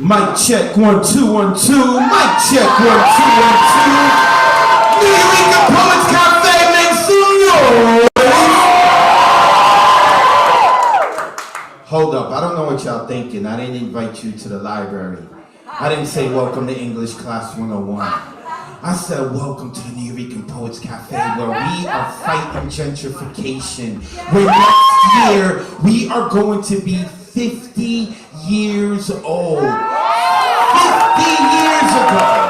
Mic check, 1, 2, 1, 2. Mic check, 1, 2, 1, 2. New Eureka Poets Cafe, make some noise. Hold up, I don't know what y'all thinking. I didn't invite you to the library. I didn't say welcome to English Class 101. I said welcome to the New Eureka Poets Cafe, where we are fighting gentrification. Where next year we are going to be 50 years old. 50 years ago.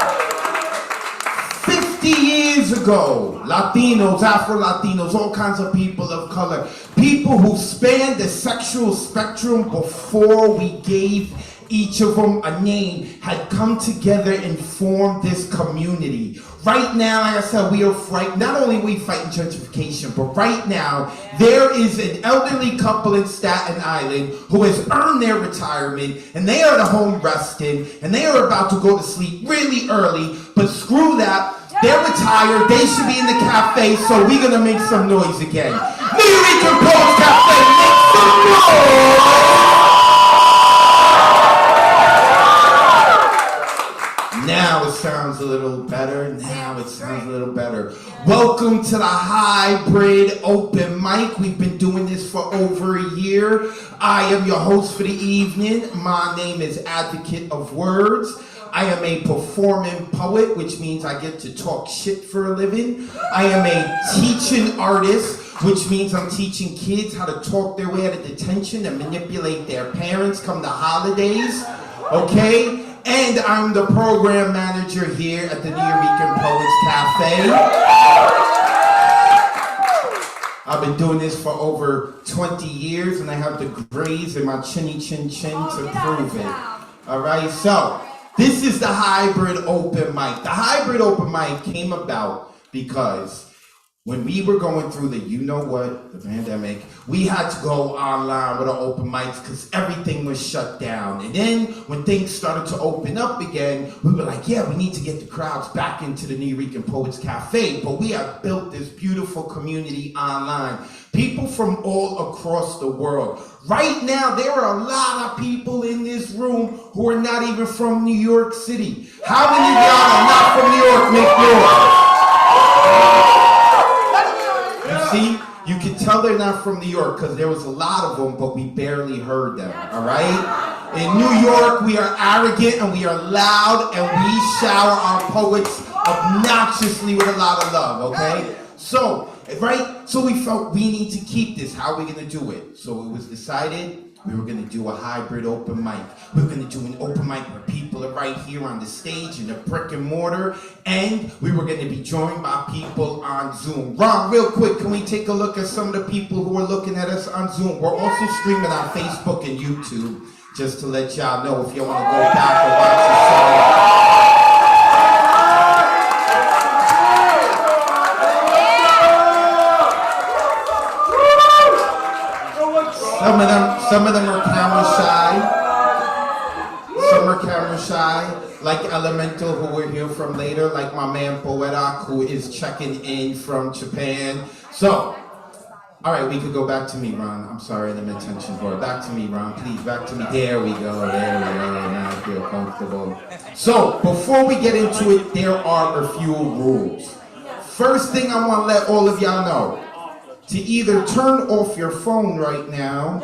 50 years ago. Latinos, Afro-Latinos, all kinds of people of color. People who spanned the sexual spectrum before we gave each of them a name had come together and formed this community. Right now, like I said, we are not only are we fighting gentrification, but right now, there is an elderly couple in Staten Island who has earned their retirement, and they are at home resting, and they are about to go to sleep really early, but screw that, they're retired, they should be in the cafe, so we're gonna make some noise again. New Eureka Poets Cafe, make some noise! Now it sounds a little better. Welcome to the hybrid open mic. We've been doing this for over a year. I am your host for the evening. My name is Advocate of Wordz. I am a performing poet, which means I get to talk shit for a living. I am a teaching artist, which means I'm teaching kids how to talk their way out of detention and manipulate their parents come the holidays. Okay? And I'm the program manager here at the New Eureka Poets Cafe. I've been doing this for over 20 years, and I have the grays in my chinny chin chin to prove it. All right, so this is the hybrid open mic. The hybrid open mic came about because when we were going through the the pandemic, we had to go online with our open mics because everything was shut down. And then when things started to open up again, we were like, yeah, we need to get the crowds back into the New Eureka Poets Cafe. But we have built this beautiful community online. People from all across the world. Right now, there are a lot of people in this room who are not even from New York City. How many of y'all are not from New York? Make noise. See, you can tell they're not from New York because there was a lot of them, but we barely heard them, all right? In New York, we are arrogant and we are loud and we shower our poets obnoxiously with a lot of love, okay? So we felt we need to keep this. How are we going to do it? So it was decided we were going to do a hybrid open mic. We were going to do an open mic where people are right here on the stage in the brick and mortar, and we were going to be joined by people on Zoom. Ron, real quick, can we take a look at some of the people who are looking at us on Zoom? We're also streaming on Facebook and YouTube, just to let y'all know if you want to go back and watch the show. Some of them are camera shy. Some are camera shy, like Elemental, who we'll hear from later, like my man Poetak, who is checking in from Japan. So, all right, we could go back to me, Ron. I'm sorry, the attention board. Back to me, Ron, please, back to me. There we go. Now I feel comfortable. So, before we get into it, there are a few rules. First thing I want to let all of y'all know, to either turn off your phone right now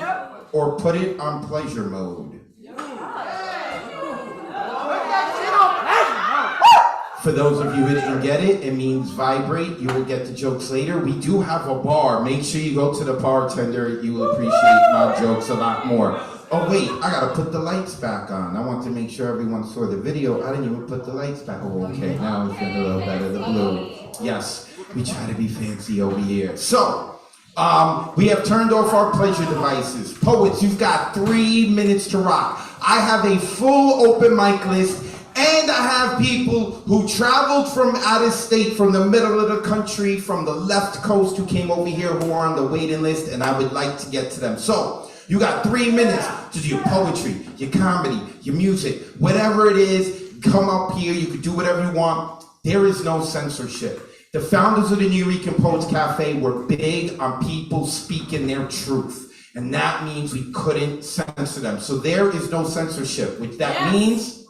or put it on pleasure mode. For those of you who didn't get it, it means vibrate. You will get the jokes later. We do have a bar. Make sure you go to the bartender. You will appreciate my jokes a lot more. Oh wait, I gotta put the lights back on. I want to make sure everyone saw the video. I didn't even put the lights back. Oh, okay, now I'm feeling a little better. The blue. Yes, we try to be fancy over here. So, we have turned off our pleasure devices. Poets, you've got 3 minutes to rock. I have a full open mic list, and I have people who traveled from out of state, from the middle of the country, from the left coast, who came over here, who are on the waiting list, and I would like to get to them. So, you got 3 minutes to do your poetry, your comedy, your music, whatever it is, come up here, you can do whatever you want. There is no censorship. The founders of the New Eureka Poets Cafe were big on people speaking their truth. And that means we couldn't censor them. So there is no censorship, which that means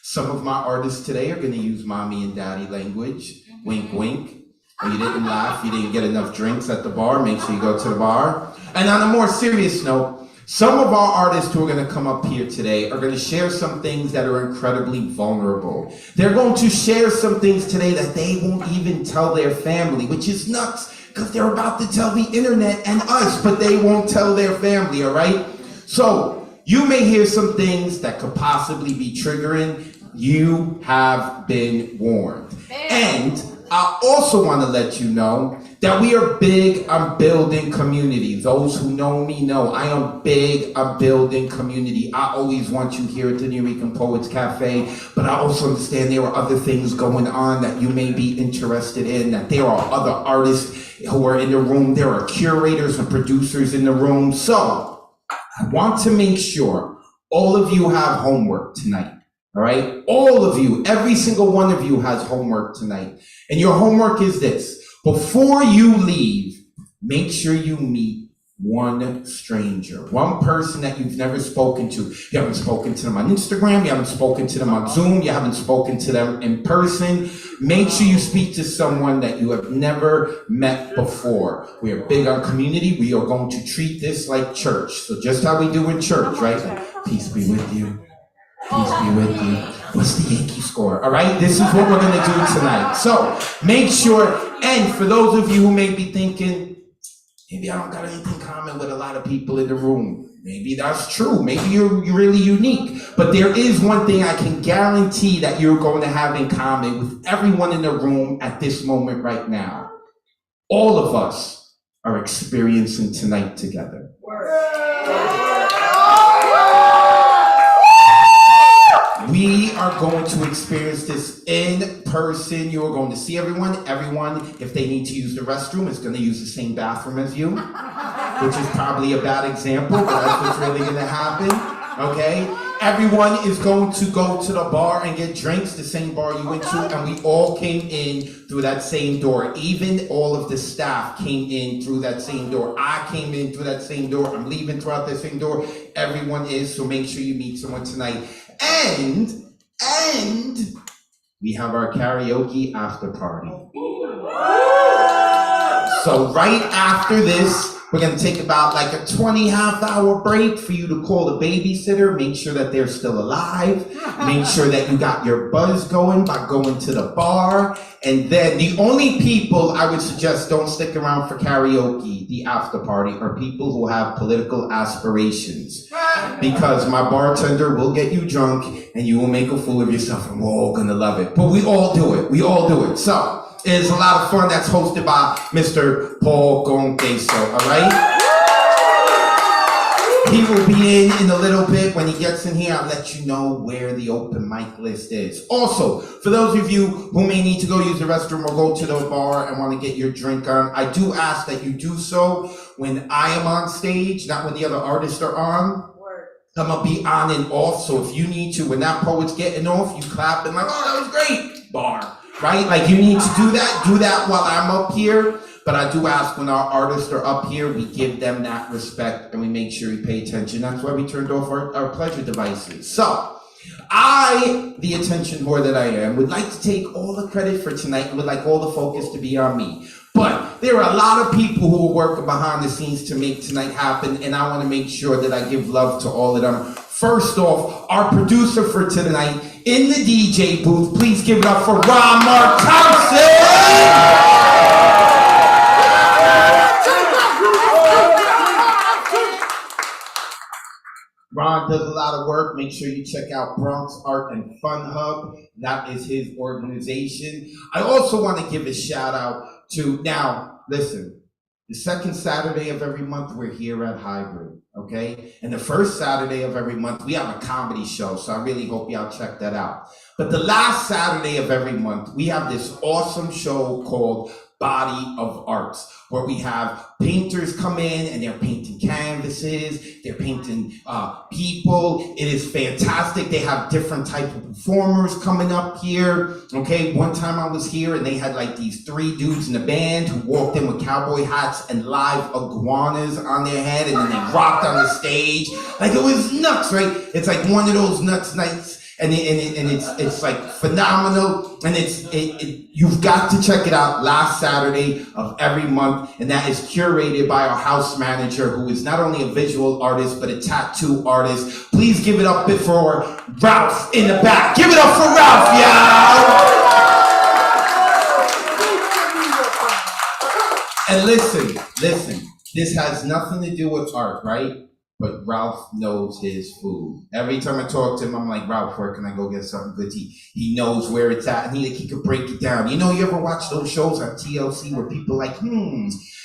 some of my artists today are going to use mommy and daddy language. Wink, wink. Oh, you didn't laugh, you didn't get enough drinks at the bar, make sure you go to the bar. And on a more serious note, some of our artists who are going to come up here today are going to share some things that are incredibly vulnerable. They're going to share some things today that they won't even tell their family, which is nuts, because they're about to tell the internet and us, but they won't tell their family, all right? So, you may hear some things that could possibly be triggering. You have been warned. And I also want to let you know that we are big on building community. Those who know me know I am big on building community. I always want you here at the New Rican Poets Cafe, but I also understand there are other things going on that you may be interested in, that there are other artists who are in the room, there are curators and producers in the room. So I want to make sure all of you have homework tonight. All right, all of you, every single one of you has homework tonight. And your homework is this. Before you leave, make sure you meet one stranger, one person that you've never spoken to. You haven't spoken to them on Instagram, you haven't spoken to them on Zoom, you haven't spoken to them in person. Make sure you speak to someone that you have never met before. We are big on community. We are going to treat this like church. So just how we do in church, right? Like, peace be with you. Peace be with you. What's the Yankee score? All right, this is what we're going to do tonight. So make sure, and for those of you who may be thinking, maybe I don't got anything common with a lot of people in the room. Maybe that's true. Maybe you're really unique. But there is one thing I can guarantee that you're going to have in common with everyone in the room at this moment right now. All of us are experiencing tonight together. We are going to experience this in person. You are going to see everyone. Everyone, if they need to use the restroom, is going to use the same bathroom as you, which is probably a bad example, but that's what's really going to happen, okay? Everyone is going to go to the bar and get drinks, the same bar you went to, and we all came in through that same door. Even all of the staff came in through that same door. I came in through that same door. I'm leaving throughout that same door. Everyone is, so make sure you meet someone tonight. And we have our karaoke after party. So right after this, we're going to take about like a 20 half-hour break for you to call a babysitter, make sure that they're still alive, make sure that you got your buzz going by going to the bar. And then the only people I would suggest don't stick around for karaoke, the after party, are people who have political aspirations. Because my bartender will get you drunk and you will make a fool of yourself and we're all going to love it. But we all do it. We all do it. So it's a lot of fun. That's hosted by Mr. Paul Gonqueso, all right? He will be in a little bit. When he gets in here, I'll let you know where the open mic list is. Also, for those of you who may need to go use the restroom or go to the bar and want to get your drink on, I do ask that you do so when I am on stage, not when the other artists are on. I'm going to be on and off, so if you need to, when that poet's getting off, you clap and like, oh, that was great, bar, right? Like, you need to do that while I'm up here, but I do ask when our artists are up here, we give them that respect and we make sure we pay attention. That's why we turned off our pleasure devices. So, I, the attention whore that I am, would like to take all the credit for tonight and would like all the focus to be on me. But there are a lot of people who are working behind the scenes to make tonight happen, and I want to make sure that I give love to all of them. First off, our producer for tonight in the DJ booth, please give it up for Ron Mark Thompson! Ron does a lot of work. Make sure you check out Bronx Art and Fun Hub. That is his organization. I also want to give a shout out to, now, listen, the second Saturday of every month, we're here at Hybrid, okay? And the first Saturday of every month, we have a comedy show, so I really hope y'all check that out. But the last Saturday of every month, we have this awesome show called body of arts where we have painters come in and they're painting canvases, they're painting people. It is fantastic. They have different type of performers coming up here. Okay, one time I was here and they had like these 3 dudes in the band who walked in with cowboy hats and live iguanas on their head, and then they rocked on the stage. Like, it was nuts, right? It's like one of those nuts nights. And it's like phenomenal, and you've got to check it out last Saturday of every month, and that is curated by our house manager, who is not only a visual artist but a tattoo artist. Please give it up for Ralph in the back. Give it up for Ralph, y'all. And listen. This has nothing to do with art, right? But Ralph knows his food. Every time I talk to him, I'm like, Ralph, where can I go get something good to eat? He knows where it's at, and he could break it down. You know, you ever watch those shows on TLC where people are like,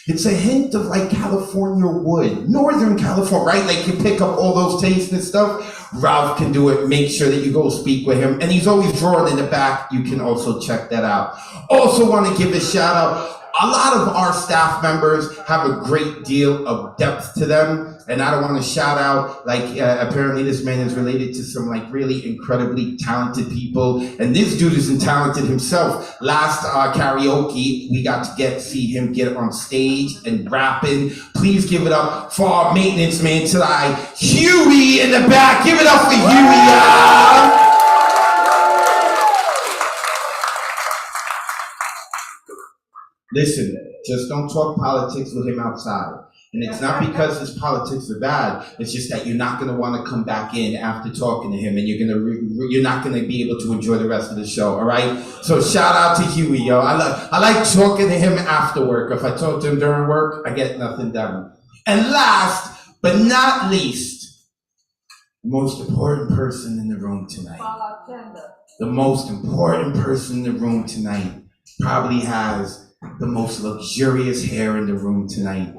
it's a hint of like California wood, Northern California, right? Like, you pick up all those tastes and stuff. Ralph can do it. Make sure that you go speak with him. And he's always drawing in the back. You can also check that out. Also want to give a shout out. A lot of our staff members have a great deal of depth to them, and I don't want to shout out, like, apparently this man is related to some, like, really incredibly talented people, and this dude isn't talented himself. Last karaoke, we got to see him get on stage and rapping. Please give it up for our maintenance man tonight, Huey in the back. Give it up for Huey, y'all. Listen, just don't talk politics with him outside. And it's not because his politics are bad. It's just that you're not going to want to come back in after talking to him, and you're not going to be able to enjoy the rest of the show. All right. So shout out to Huey, yo. I like talking to him after work. If I talk to him during work, I get nothing done. And last but not least, the most important person in the room tonight. The most important person in the room tonight probably has the most luxurious hair in the room tonight.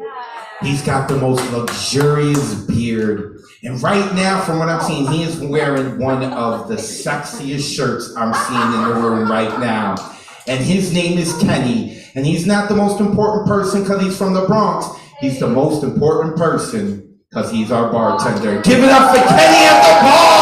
He's got the most luxurious beard. And right now, from what I'm seeing, he is wearing one of the sexiest shirts I'm seeing in the room right now. And his name is Kenny. And he's not the most important person because he's from the Bronx. He's the most important person because he's our bartender. Give it up for Kenny at the bar!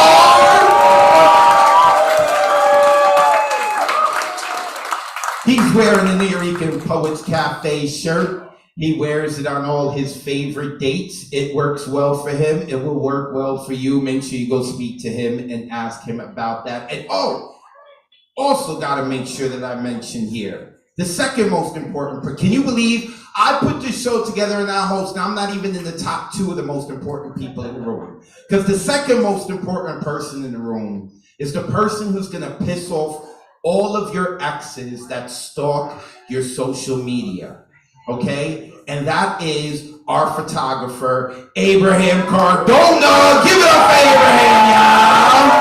He's wearing the Nuyorican Poets Cafe shirt. He wears it on all his favorite dates. It works well for him. It will work well for you. Make sure you go speak to him and ask him about that. And also got to make sure that I mention here, the second most important, can you believe I put this show together and I host, now I'm not even in the top 2 of the most important people in the room. Because the second most important person in the room is the person who's going to piss off all of your exes that stalk your social media, okay? And that is our photographer, Abraham Cardona. Give it up for Abraham, y'all!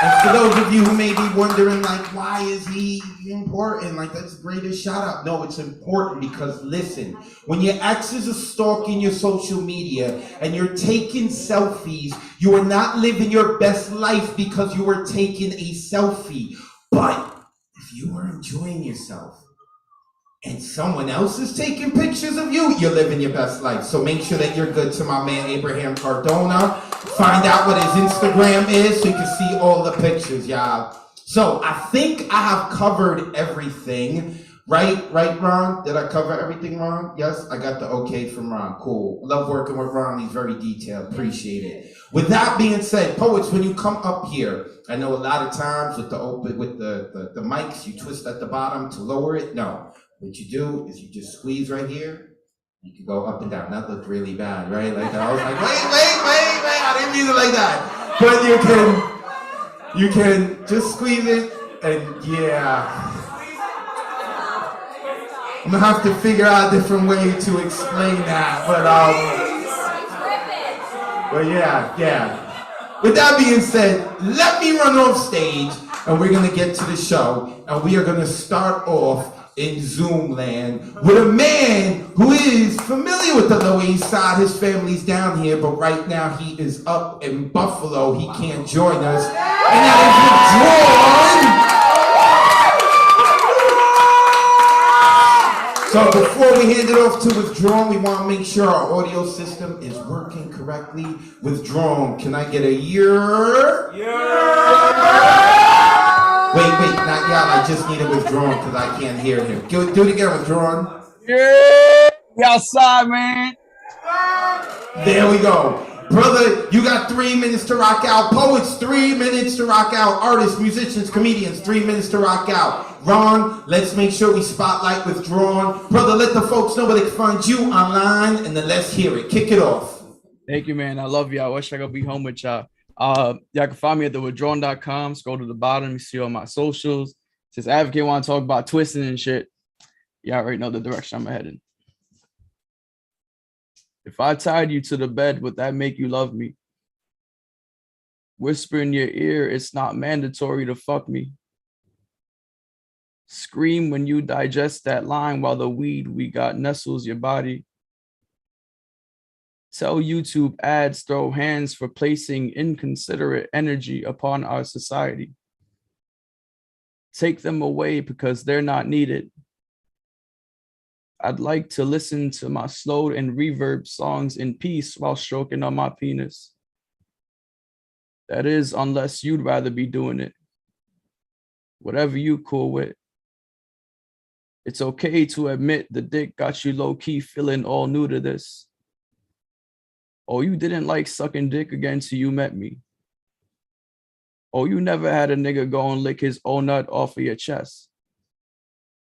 And for those of you who may be wondering, like, why is he important? Like, that's the greatest shout out. No, it's important because, listen, when your exes are stalking your social media and you're taking selfies, you are not living your best life because you were taking a selfie. But if you are enjoying yourself and someone else is taking pictures of you, you're living your best life. So make sure that you're good to my man, Abraham Cardona. Find out what his Instagram is so you can see all the pictures, y'all. So I think I have covered everything. Right, Ron? Did I cover everything, Ron? Yes, I got the okay from Ron. Cool. Love working with Ron. He's very detailed. Appreciate it. With that being said, poets, when you come up here, I know a lot of times with the mics, you twist at the bottom to lower it. No. What you do is you just squeeze right here. You can go up and down. That looked really bad, right? Like I was like, wait. I didn't mean it like that. But you can just squeeze it, and yeah. I'm gonna have to figure out a different way to explain that, but yeah. With that being said, let me run off stage, and we're gonna get to the show, and we are gonna start off in Zoom land with a man who is familiar with the Lower East Side. His family's down here, but right now he is up in Buffalo. He can't join us. And that is Withdrawn. So before we hand it off to Withdrawn, we want to make sure our audio system is working correctly. Withdrawn, can I get a year? Wait, not y'all. I just need a Withdrawn because I can't hear him. Do it again, Withdrawn. Yeah, outside, man. There we go. Brother, you got 3 minutes to rock out. Poets, 3 minutes to rock out. Artists, musicians, comedians, 3 minutes to rock out. Ron, let's make sure we spotlight Withdrawn. Brother, let the folks know where they can find you online, and then let's hear it. Kick it off. Thank you, man. I love y'all. I wish I could be home with y'all. Y'all can find me at thewithdrawn.com. Scroll to the bottom. You see all my socials. Since Advocate want to talk about twisting and shit, y'all already know the direction I'm headed. If I tied you to the bed, would that make you love me? Whisper in your ear, it's not mandatory to fuck me. Scream when you digest that line while the weed we got nestles your body. Tell YouTube ads throw hands for placing inconsiderate energy upon our society. Take them away because they're not needed. I'd like to listen to my slowed and reverb songs in peace while stroking on my penis. That is, unless you'd rather be doing it. Whatever you cool with. It's okay to admit the dick got you low-key feeling all new to this. Oh, you didn't like sucking dick again till you met me. Oh, you never had a nigga go and lick his own nut off of your chest.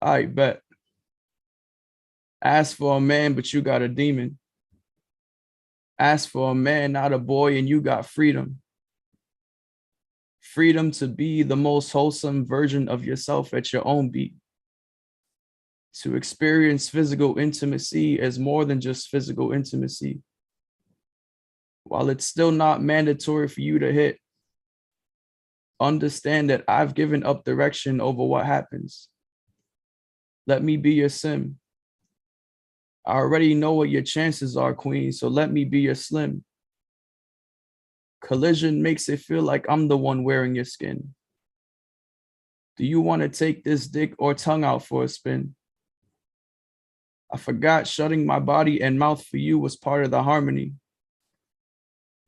I bet. Ask for a man, but you got a demon. Ask for a man, not a boy, and you got freedom. Freedom to be the most wholesome version of yourself at your own beat. To experience physical intimacy as more than just physical intimacy. While it's still not mandatory for you to hit, understand that I've given up direction over what happens. Let me be your sim. I already know what your chances are, queen, so let me be your slim. Collision makes it feel like I'm the one wearing your skin. Do you want to take this dick or tongue out for a spin? I forgot shutting my body and mouth for you was part of the harmony.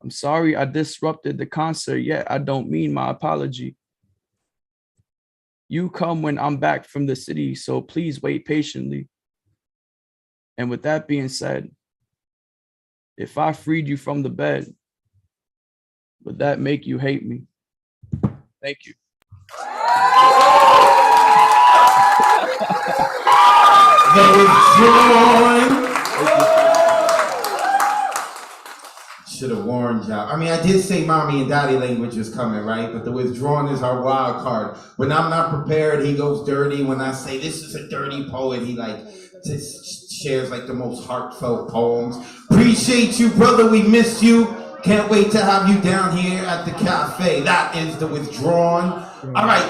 I'm sorry I disrupted the concert, yet I don't mean my apology. You come when I'm back from the city, so please wait patiently. And with that being said, if I freed you from the bed, would that make you hate me? Thank you. Should have warned y'all. I mean, I did say mommy and daddy language is coming, right? But the Withdrawn is our wild card. When I'm not prepared, he goes dirty. When I say this is a dirty poet, he like just shares like the most heartfelt poems. Appreciate you, brother. We miss you. Can't wait to have you down here at the cafe. That is the Withdrawn. All right,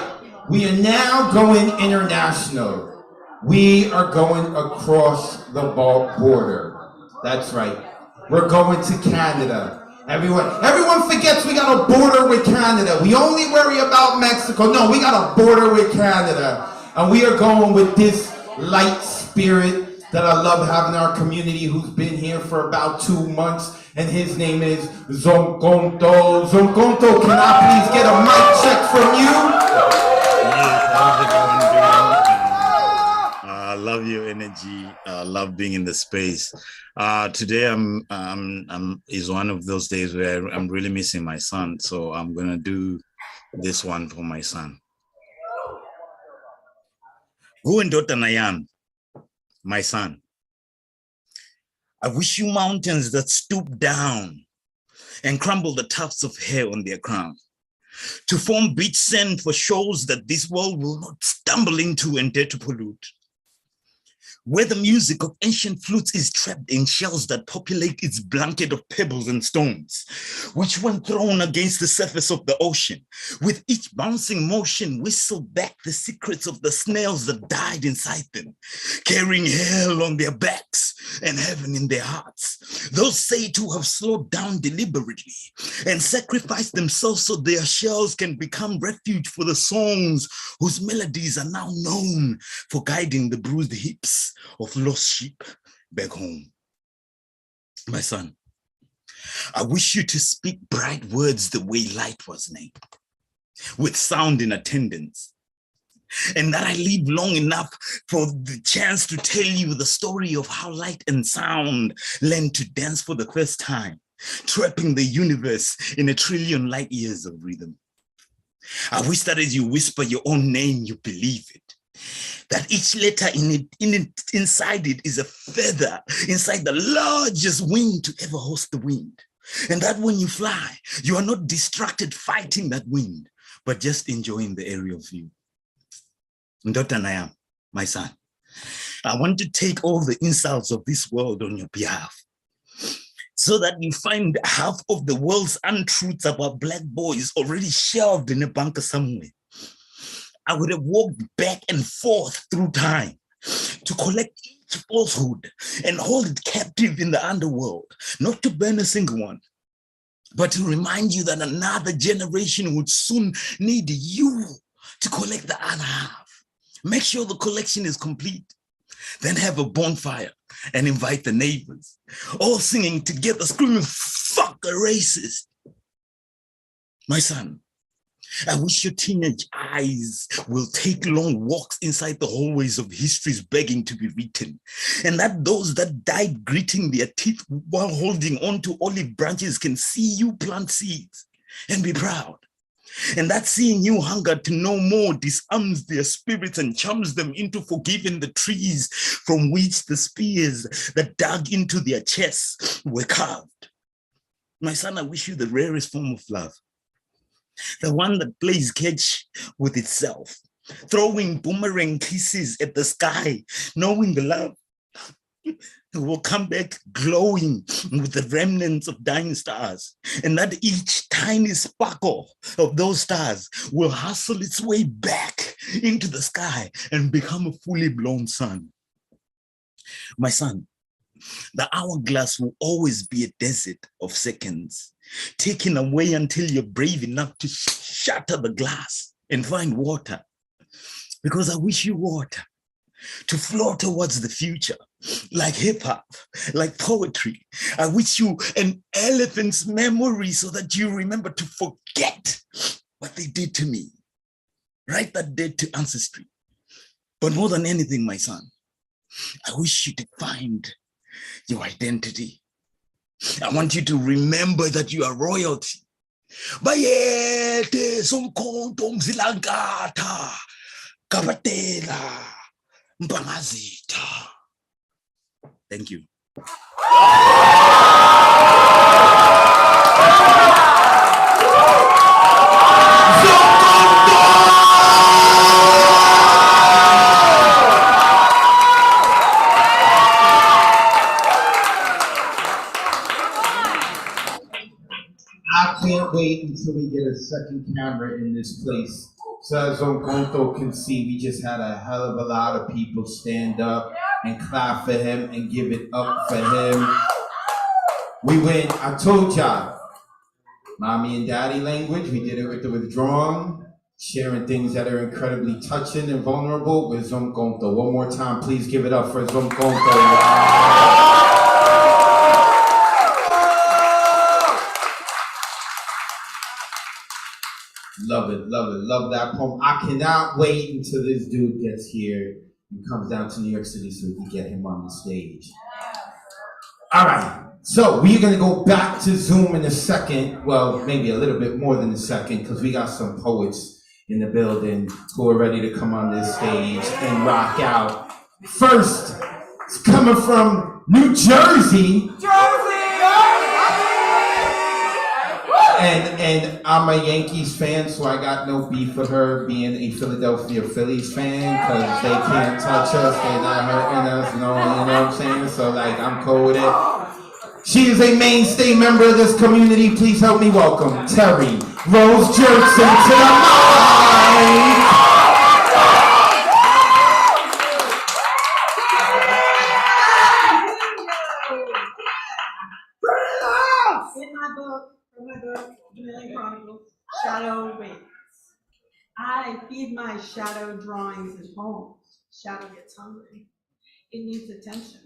we are now going international. We are going across the border. That's right. We're going to Canada. Everyone forgets we got a border with Canada. We only worry about Mexico. No, we got a border with Canada. And we are going with this light spirit that I love having in our community, who's been here for about 2 months. And his name is Zonkonto. Zonkonto, can I please get a mic check from you? I love your energy. Love being in the space. Today is one of those days where I'm really missing my son. So I'm gonna do this one for my son. Daughter Nayan, my son. I wish you mountains that stoop down and crumble the tufts of hair on their crown, to form beach sand for shoals that this world will not stumble into and dare to pollute. where the music of ancient flutes is trapped in shells that populate its blanket of pebbles and stones, which when thrown against the surface of the ocean, with each bouncing motion whistle back the secrets of the snails that died inside them, carrying hell on their backs and heaven in their hearts. Those said to have slowed down deliberately and sacrificed themselves so their shells can become refuge for the songs whose melodies are now known for guiding the bruised hips of lost sheep back home. My son, I wish you to speak bright words the way light was named, with sound in attendance, and that I live long enough for the chance to tell you the story of how light and sound learned to dance for the first time, trapping the universe in 1 trillion light years of rhythm. I wish that as you whisper your own name, you believe it. That each letter inside it is a feather inside the largest wing to ever host the wind. And that when you fly, you are not distracted fighting that wind, but just enjoying the aerial view. Dr. Nayam, my son, I want to take all the insults of this world on your behalf, so that you find half of the world's untruths about Black boys already shelved in a bunker somewhere. I would have walked back and forth through time to collect each falsehood and hold it captive in the underworld, not to burn a single one, but to remind you that another generation would soon need you to collect the other half. Make sure the collection is complete. Then have a bonfire and invite the neighbors, all singing together, screaming, "Fuck a racist." My son, I wish your teenage eyes will take long walks inside the hallways of histories begging to be written, and that those that died gritting their teeth while holding on to olive branches can see you plant seeds and be proud. And that seeing you hunger to know more disarms their spirits and charms them into forgiving the trees from which the spears that dug into their chests were carved. My son, I wish you the rarest form of love, the one that plays catch with itself, throwing boomerang kisses at the sky, knowing the love will come back glowing with the remnants of dying stars, and that each tiny sparkle of those stars will hustle its way back into the sky and become a fully blown sun. My son, the hourglass will always be a desert of seconds, taken away until you're brave enough to shatter the glass and find water. Because I wish you water to flow towards the future, like hip hop, like poetry. I wish you an elephant's memory so that you remember to forget what they did to me. Write that debt to ancestry. But more than anything, my son, I wish you to find your identity. I want you to remember that you are royalty. Bayete somkhonto mzilangata kabatela mpangazita. Thank you. I can't wait until we get a second camera in this place. So as Zonkonto can see, we just had a hell of a lot of people stand up and clap for him and give it up for him. We went, I told y'all, mommy and daddy language, we did it with the withdrawn, sharing things that are incredibly touching and vulnerable with Zonkonto. One more time, please give it up for Zonkonto. Love it, love it, love that poem. I cannot wait until this dude gets here and comes down to New York City so we can get him on the stage. All right, so we're gonna go back to Zoom in a second. Well, maybe a little bit more than a second, because we got some poets in the building who are ready to come on this stage and rock out. First, it's coming from New Jersey. And I'm a Yankees fan, so I got no beef with her being a Philadelphia Phillies fan, because they can't touch us, they're not hurting us, you know what I'm saying? So like, I'm cool with it. She is a mainstay member of this community. Please help me welcome Terry Rose Jerkson to the mic. In my book, Million Chronicles, Shadow Waits. I feed my shadow drawings and poems. Shadow gets hungry. It needs attention.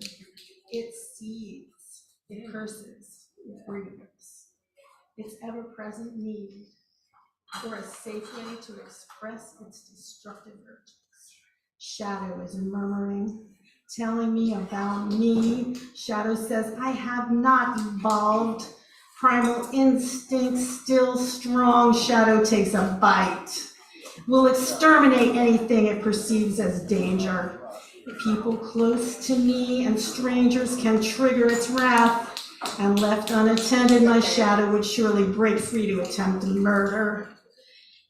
It seeds. It curses. It breathes. Its ever-present need for a safe way to express its destructive urges. Shadow is murmuring, telling me about me. Shadow says, I have not evolved. Primal instinct still strong. Shadow takes a bite. Will exterminate anything it perceives as danger. People close to me and strangers can trigger its wrath. And left unattended, my shadow would surely break free to attempt murder.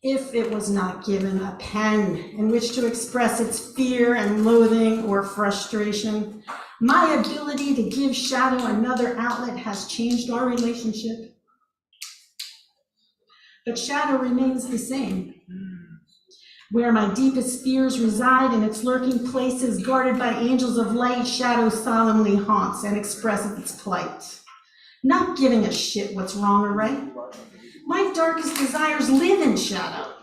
If it was not given a pen in which to express its fear and loathing or frustration, my ability to give Shadow another outlet has changed our relationship. But Shadow remains the same. Where my deepest fears reside in its lurking places, guarded by angels of light, Shadow solemnly haunts and expresses its plight. Not giving a shit what's wrong or right. My darkest desires live in Shadow.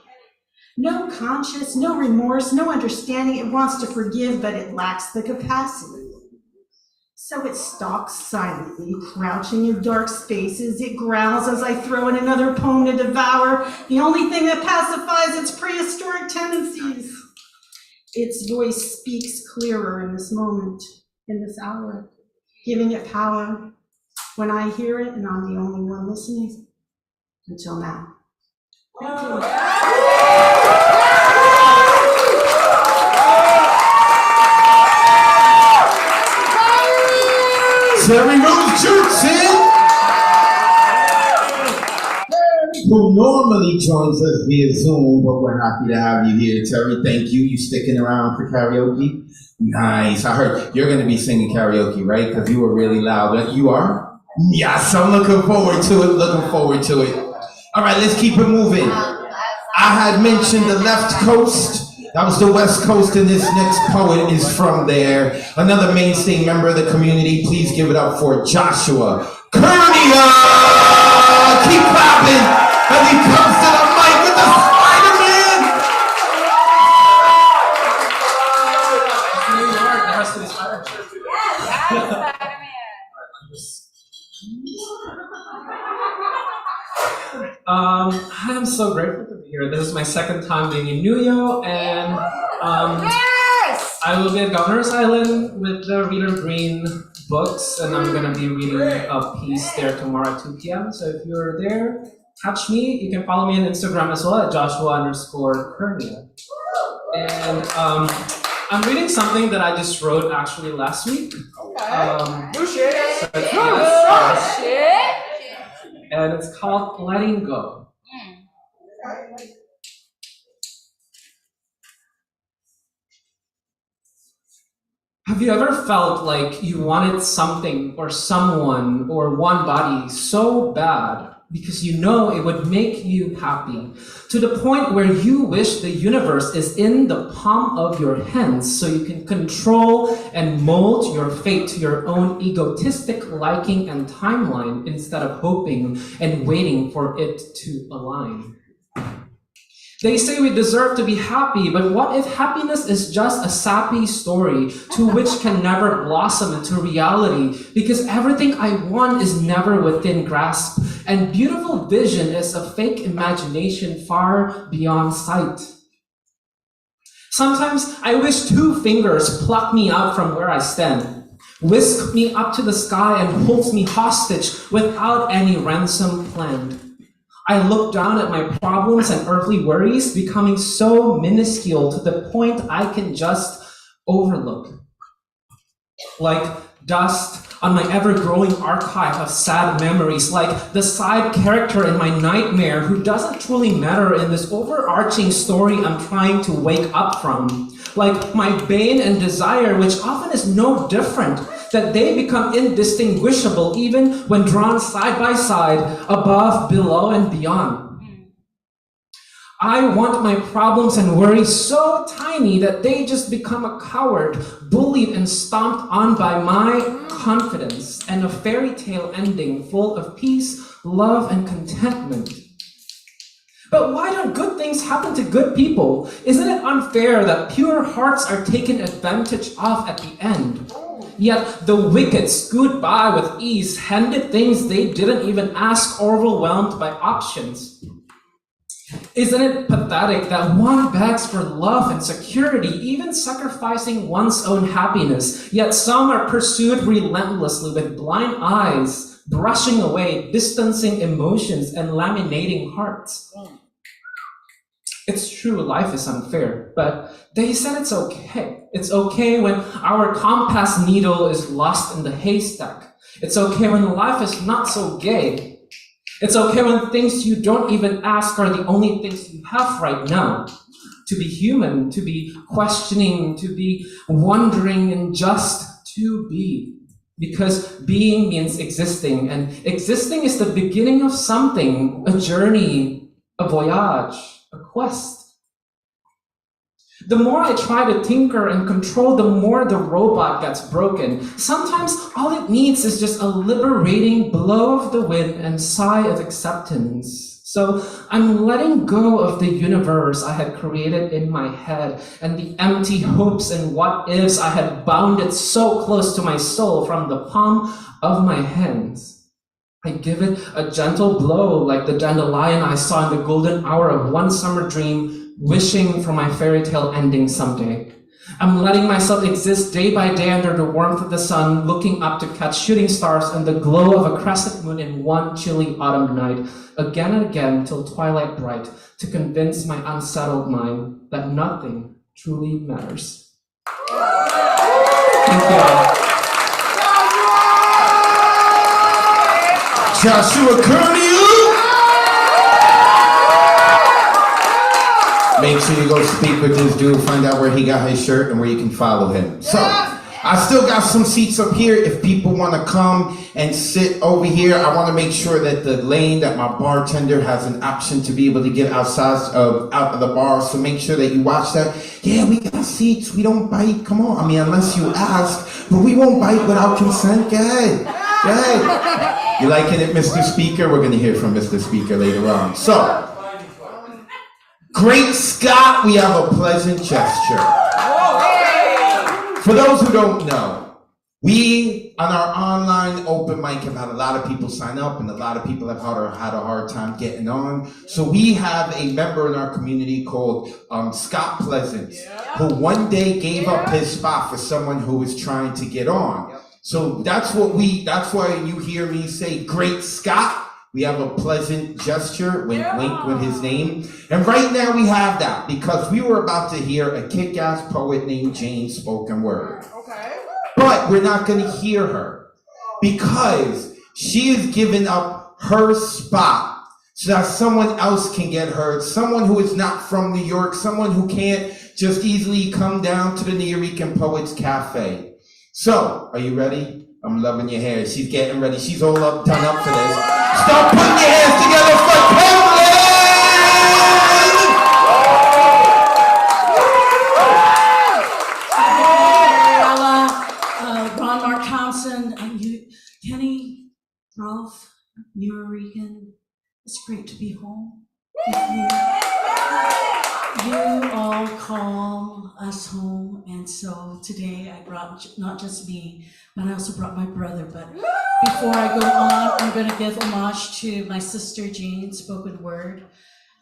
No conscience, no remorse, no understanding. It wants to forgive, but it lacks the capacity. So it stalks silently, crouching in dark spaces. It growls as I throw in another poem to devour, the only thing that pacifies its prehistoric tendencies. Its voice speaks clearer in this moment, in this hour, giving it power when I hear it and I'm the only one listening. Until now. Thank you. Terry Rose Jerkson, who normally joins us via Zoom, but we're happy to have you here. Terry, thank you. You sticking around for karaoke? Nice. I heard you're going to be singing karaoke, right? Because you were really loud. You are? Yes, I'm looking forward to it. Looking forward to it. All right, let's keep it moving. I had mentioned the left coast. That was the West Coast, and this next poet is from there. Another mainstay member of the community. Please give it up for Joshua Kernia. Keep clapping as he comes to the mic with the Spider-Man. New York, there has to be Spider-Man. Yes, I'm so grateful to be here. This is my second time being in New York, and yes! I will be at Governor's Island with the Reader Green books, and I'm gonna be reading a piece there tomorrow at 2 p.m. So if you're there, catch me. You can follow me on Instagram as well at Joshua_Kernia. And I'm reading something that I just wrote actually last week. No shit! So No shit! and it's called Letting Go. Have you ever felt like you wanted something or someone or one body so bad because you know it would make you happy, to the point where you wish the universe is in the palm of your hands so you can control and mold your fate to your own egotistic liking and timeline instead of hoping and waiting for it to align? They say we deserve to be happy, but what if happiness is just a sappy story to which can never blossom into reality? Because everything I want is never within grasp, and beautiful vision is a fake imagination far beyond sight. Sometimes I wish 2 fingers pluck me out from where I stand, whisk me up to the sky and holds me hostage without any ransom planned. I look down at my problems and earthly worries becoming so minuscule to the point I can just overlook. like dust on my ever-growing archive of sad memories, like the side character in my nightmare who doesn't truly matter in this overarching story I'm trying to wake up from, like my bane and desire, which often is no different, that they become indistinguishable even when drawn side by side, above, below, and beyond. I want my problems and worries so tiny that they just become a coward, bullied and stomped on by my confidence, and a fairy tale ending full of peace, love, and contentment. But why don't good things happen to good people? Isn't it unfair that pure hearts are taken advantage of at the end? Yet the wicked scoot by with ease, handed things they didn't even ask, overwhelmed by options. Isn't it pathetic that one begs for love and security, even sacrificing one's own happiness, yet some are pursued relentlessly with blind eyes, brushing away, distancing emotions, and laminating hearts? It's true, life is unfair, but they said it's okay. It's okay when our compass needle is lost in the haystack. It's okay when life is not so gay. It's okay when things you don't even ask are the only things you have right now. To be human, to be questioning, to be wondering, and just to be. Because being means existing, and existing is the beginning of something, a journey, a voyage, a quest. The more I try to tinker and control, the more the robot gets broken. Sometimes all it needs is just a liberating blow of the wind and sigh of acceptance. So I'm letting go of the universe I had created in my head and the empty hopes and what ifs I had bounded so close to my soul from the palm of my hands. I give it a gentle blow like the dandelion I saw in the golden hour of one summer dream, wishing for my fairy tale ending someday. I'm letting myself exist day by day under the warmth of the sun, looking up to catch shooting stars and the glow of a crescent moon in one chilly autumn night, again and again till twilight bright, to convince my unsettled mind that nothing truly matters. Thank you all. Joshua Kearney! Make sure you go speak with this dude, find out where he got his shirt and where you can follow him. So, I still got some seats up here. If people want to come and sit over here, I want to make sure that the lane that my bartender has an option to be able to get outside out of the bar. So make sure that you watch that. Yeah, we got seats. We don't bite. Come on. I mean, unless you ask, but we won't bite without consent. Go ahead. Go ahead. You liking it, Mr. Speaker? We're going to hear from Mr. Speaker later on. So, Great Scott, we have a pleasant gesture. For those who don't know, we, on our online open mic, have had a lot of people sign up, and a lot of people have had a hard time getting on. So we have a member in our community called Scott Pleasance, who one day gave up his spot for someone who was trying to get on. So that's why you hear me say, Great Scott. We have a pleasant gesture, wink, wink, with his name. And right now we have that because we were about to hear a kick-ass poet named Jane spoken word. Okay. But we're not going to hear her because she has given up her spot so that someone else can get heard, someone who is not from New York, someone who can't just easily come down to the Nuyorican Poets Cafe. So, are you ready? I'm loving your hair. She's getting ready. She's all done up for this. Start putting your hands together for Carolyn! Ron Mark Thompson, Kenny, Ralph, Nuyorican. It's great to be home with you. You all call us home, and so today I brought not just me, but I also brought my brother. But before I go on, I'm going to give homage to my sister Jane, spoken word.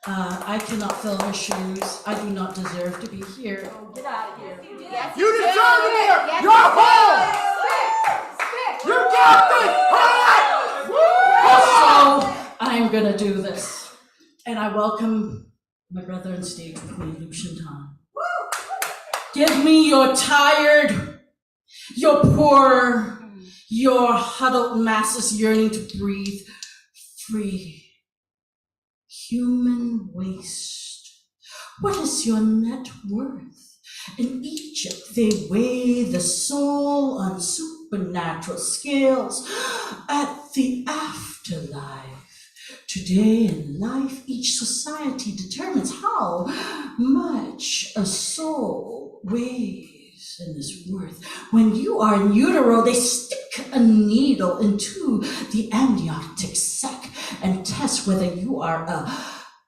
I cannot fill her shoes. I do not deserve to be here. Oh, get out of here. Yes, You deserve it here! Yes, You're home! Stick. You got this! So I'm going to do this. And I welcome my brother on stage with me, Luke Shintan. Give me your tired Your poor, your huddled masses yearning to breathe free. Human waste. What is your net worth? In Egypt, they weigh the soul on supernatural scales at the afterlife. Today in life, each society determines how much a soul weighs and is worth. When you are in utero, they stick a needle into the amniotic sac and test whether you are a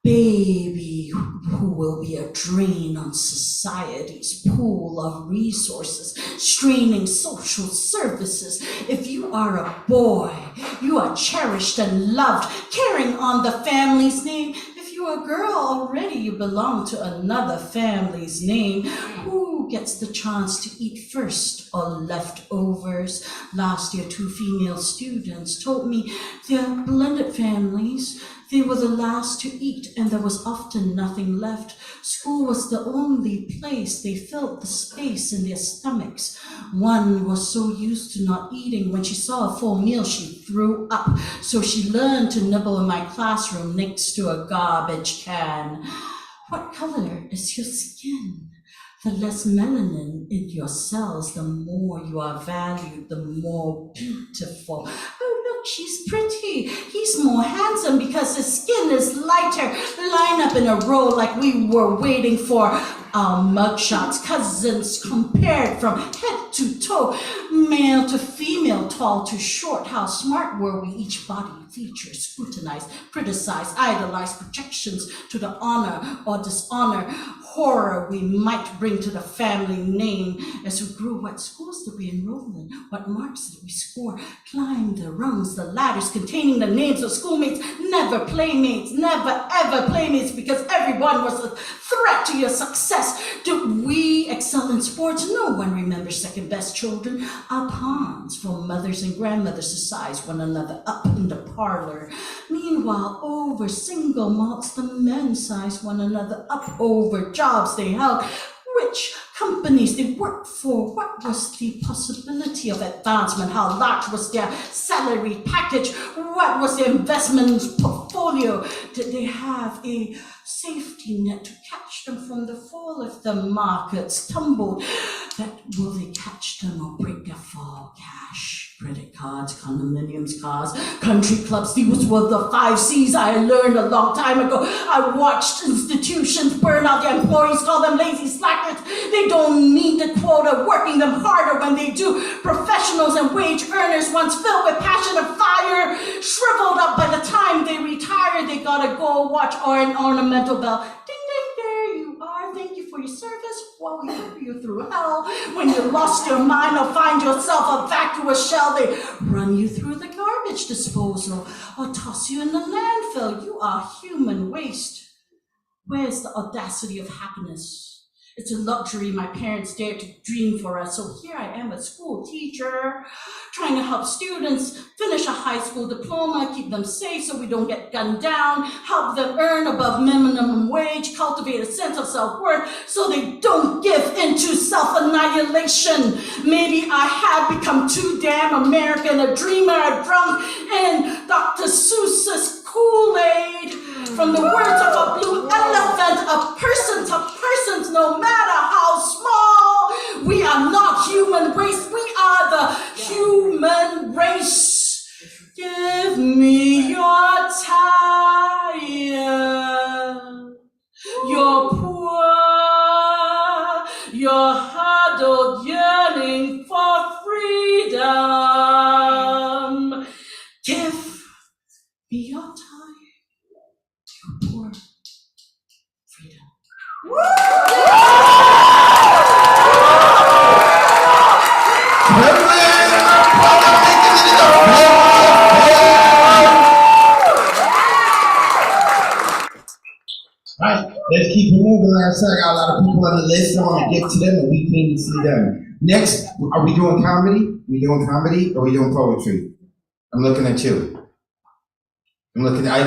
baby who will be a drain on society's pool of resources, straining social services. If you are a boy, you are cherished and loved, carrying on the family's name. If you are a girl, already you belong to another family's name. Who gets the chance to eat first or leftovers? Last year, 2 female students told me their blended families, they were the last to eat, and there was often nothing left. School was the only place they filled the space in their stomachs. One was so used to not eating, when she saw a full meal, she threw up. So she learned to nibble in my classroom next to a garbage can. What color is your skin? The less melanin in your cells, the more you are valued, the more beautiful. Oh, look, she's pretty. He's more handsome because his skin is lighter. Line up in a row like we were waiting for our mugshots. Cousins compared from head to toe, male to female, tall to short. How smart were we? Each body feature scrutinized, criticized, idolized, projections to the honor or dishonor, horror we might bring to the family name. As we grew, what schools did we enroll in? What marks did we score? Climb the rungs, the ladders containing the names of schoolmates, never playmates, never ever playmates, because everyone was a threat to your success. Did we excel in sports? No one remembers second best children. Our pawns for mothers and grandmothers to size one another up in the parlor. Meanwhile, over single malts, the men size one another up over jobs they held, which companies they worked for, what was the possibility of advancement, how large was their salary package, what was their investment portfolio, did they have a safety net to catch them from the fall if the markets tumbled? That will they catch them or break their fall? Cash, credit cards, condominiums, cars, country clubs, these were the 5 C's I learned a long time ago. I watched institutions burn out their employees, call them lazy slackers. They don't need the quota, working them harder when they do. Professionals and wage earners, once filled with passion and fire, shriveled up by the time they retire. They gotta go watch an ornamental bell. Ding, ding, there you are. Thank you for your service. While we put you through hell, when you lost your mind or find yourself a vacuous shell, they run you through the garbage disposal or toss you in the landfill. You are human waste. Where's the audacity of happiness? It's a luxury my parents dared to dream for us. So here I am, a school teacher, trying to help students finish a high school diploma, keep them safe so we don't get gunned down, help them earn above minimum wage, cultivate a sense of self-worth so they don't give into self-annihilation. Maybe I have become too damn American, a dreamer, a drunk in Dr. Seuss's Kool-Aid. From the words of a blue elephant, a person to persons, no matter how small, we are not human race, we are the human race. Give me your tired, your poor, your huddled yearning for freedom. Give me your tired. Poor freedom. Right, let's keep it moving. Like I said, I got a lot of people on the list. I want to get to them, and we came to see them. Next, are we doing comedy? We doing comedy, or we doing poetry? I'm looking at you. I'm looking. I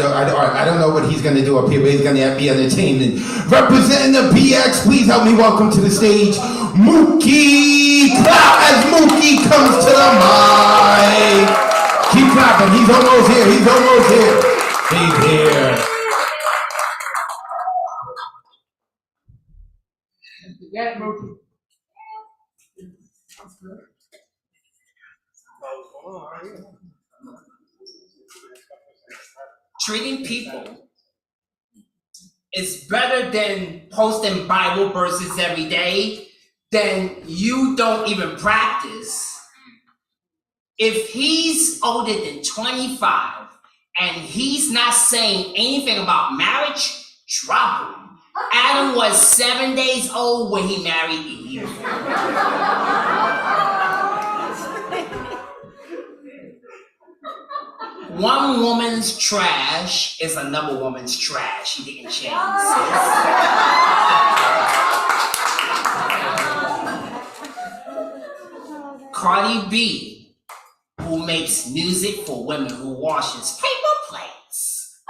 don't know what he's gonna do up here, but he's gonna be entertainment. Representing the BX, please help me welcome to the stage, Mookie. Mookie, clap as Mookie comes to the mic. Keep clapping. He's almost here. He's almost here. He's here. Yeah, Mookie. Treating people is better than posting Bible verses every day, then you don't even practice. If he's older than 25 and he's not saying anything about marriage, drop him. Adam was 7 days old when he married Eve. One woman's trash is another woman's trash. He didn't change. Cardi B, who makes music for women who washes paper plates.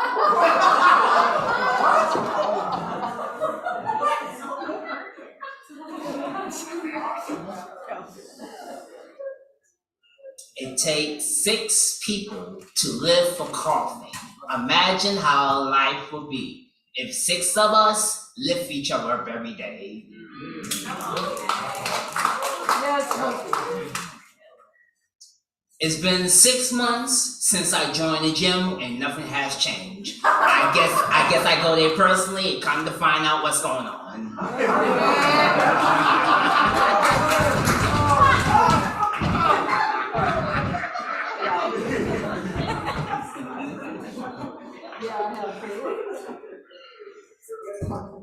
It takes 6 people to live for coffee. Imagine how life would be if 6 of us lift each other up every day. Yes, Mookie. It's been 6 months since I joined the gym and nothing has changed. I guess I go there personally and come to find out what's going on.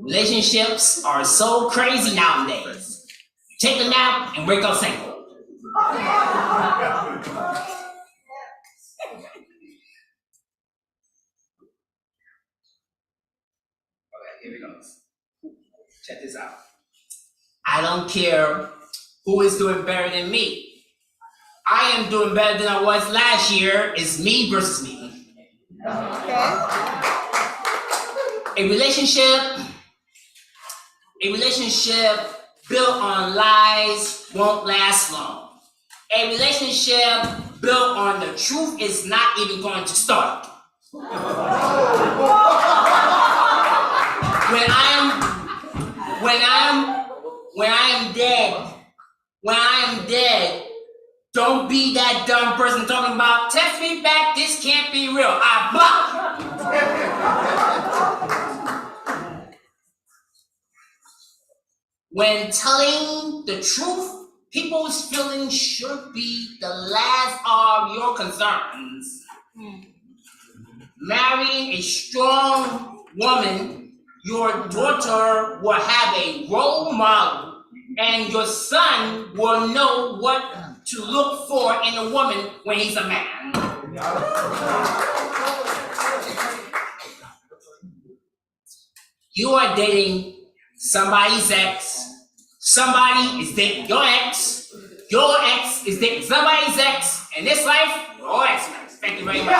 Relationships are so crazy nowadays. Take a nap and wake up single. Here we go. Check this out. I don't care who is doing better than me. I am doing better than I was last year. It's me versus me. A relationship built on lies won't last long. A relationship built on the truth is not even going to start. When I am dead, don't be that dumb person talking about text me back, this can't be real. I block. When telling the truth, people's feelings should be the last of your concerns. Marrying a strong woman, your daughter will have a role model, and your son will know what to look for in a woman when he's a man. You are dating somebody's ex. Somebody is dating your ex. Your ex is dating somebody's ex. In this life, we're all experts. Thank you very much.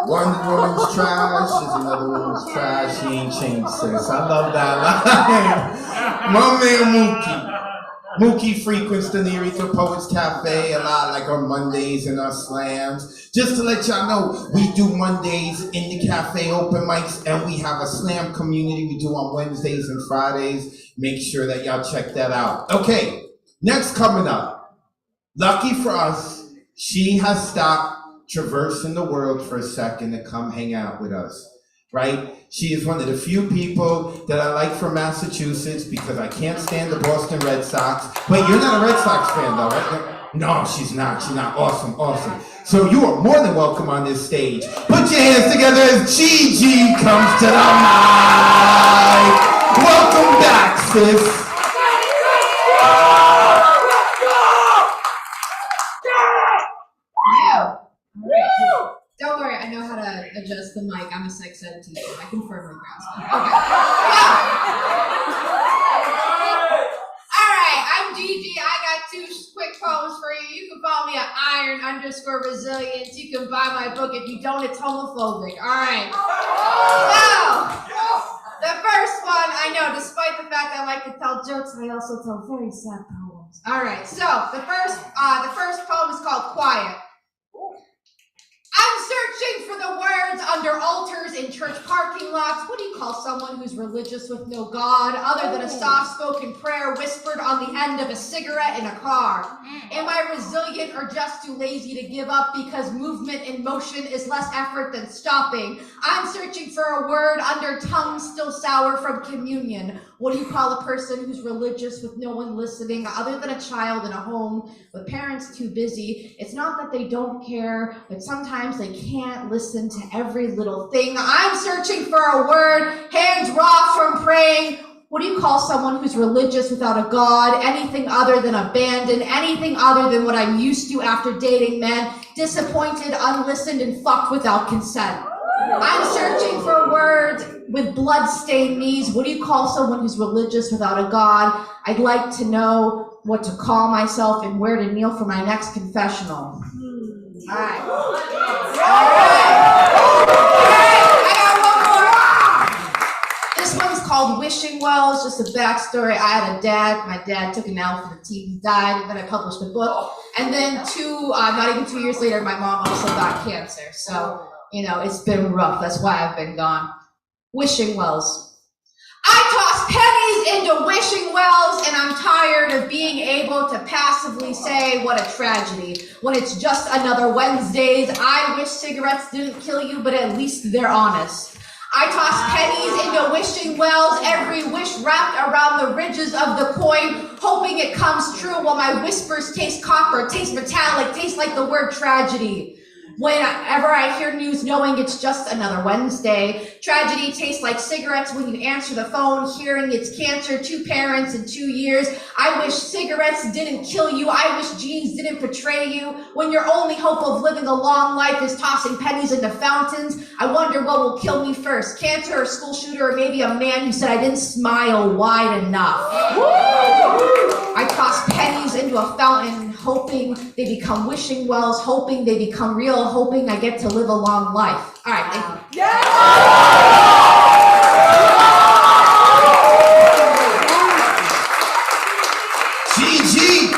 One woman's trash is another woman's trash. He ain't changed since. I love that line. My man Mookie. Mookie frequents the Eureka Poets Cafe a lot, like on Mondays and our slams. Just to let y'all know, we do Mondays in the cafe open mics, and we have a slam community we do on Wednesdays and Fridays. Make sure that y'all check that out. Okay, next coming up. Lucky for us, she has stopped traversing the world for a second to come hang out with us, right? She is one of the few people that I like from Massachusetts because I can't stand the Boston Red Sox. Wait, you're not a Red Sox fan though, right? No, she's not. She's not. Awesome, awesome. So you are more than welcome on this stage. Put your hands together as Gigi comes to the mic. Welcome back, sis. Don't worry, I know how to adjust the mic. I'm a sex ed teacher. I can firmly grasp it. Okay. @resilience. You can buy my book. If you don't, it's homophobic. All right. So, the first one, I know, despite the fact that I like to tell jokes, I also tell very sad poems. All right. So the first poem is called Quiet. I'm searching for the words under altars in church parking lots. What do you call someone who's religious with no God, other than a soft-spoken prayer whispered on the end of a cigarette in a car? Am I resilient or just too lazy to give up because movement in motion is less effort than stopping? I'm searching for a word under tongue still sour from communion. What do you call a person who's religious with no one listening, other than a child in a home with parents too busy? It's not that they don't care, but sometimes they can't listen to every little thing. I'm searching for a word, hands raw from praying. What do you call someone who's religious without a God, anything other than abandoned, anything other than what I'm used to after dating men, disappointed, unlistened, and fucked without consent? I'm searching for words with blood-stained knees. What do you call someone who's religious without a God? I'd like to know what to call myself and where to kneel for my next confessional. All right. I got one more. This one's called Wishing Wells. Just a backstory. I had a dad. My dad took an L for the team. He died, and then I published a book. And then not even 2 years later, my mom also got cancer. So, it's been rough. That's why I've been gone. Wishing wells. I toss pennies into wishing wells, and I'm tired of being able to passively say what a tragedy when it's just another Wednesdays. I wish cigarettes didn't kill you, but at least they're honest. I toss pennies into wishing wells, every wish wrapped around the ridges of the coin, hoping it comes true while my whispers taste copper, taste metallic, taste like the word tragedy. Whenever I hear news knowing it's just another Wednesday, tragedy tastes like cigarettes when you answer the phone, hearing it's cancer, 2 parents in 2 years. I wish cigarettes didn't kill you. I wish jeans didn't betray you. When your only hope of living a long life is tossing pennies into fountains, I wonder what will kill me first, cancer or school shooter, or maybe a man who said I didn't smile wide enough. I toss pennies into a fountain, hoping they become wishing wells, hoping they become real, hoping I get to live a long life. All right, thank you. Gigi!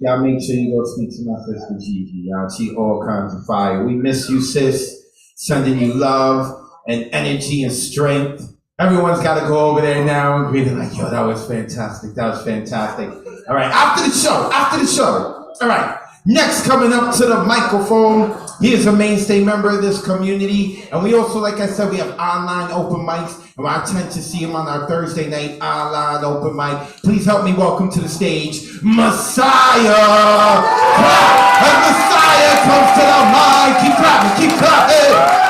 Y'all make sure you go speak to my sister Gigi. Y'all, she all kinds of fire. We miss you, sis. Sending you love and energy and strength. Everyone's got to go over there now and be like, yo, that was fantastic. That was fantastic. All right, after the show. All right, next coming up to the microphone, he is a mainstay member of this community. And we also, like I said, we have online open mics. And I tend to see him on our Thursday night online open mic. Please help me welcome to the stage, Messiah. Clap as Messiah comes to the mic. Keep clapping, keep clapping.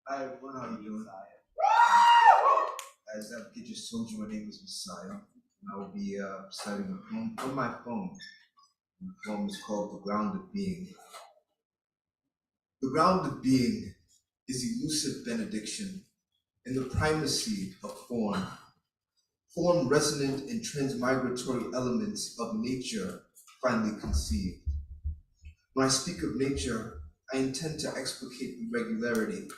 Hi everyone, how you doing? As Advocate just told you, my name is Messiah, and I will be reciting a poem from my phone. The poem is called The Ground of Being. The ground of being is elusive benediction in the primacy of form, form resonant in transmigratory elements of nature finally conceived. When I speak of nature, I intend to explicate irregularity.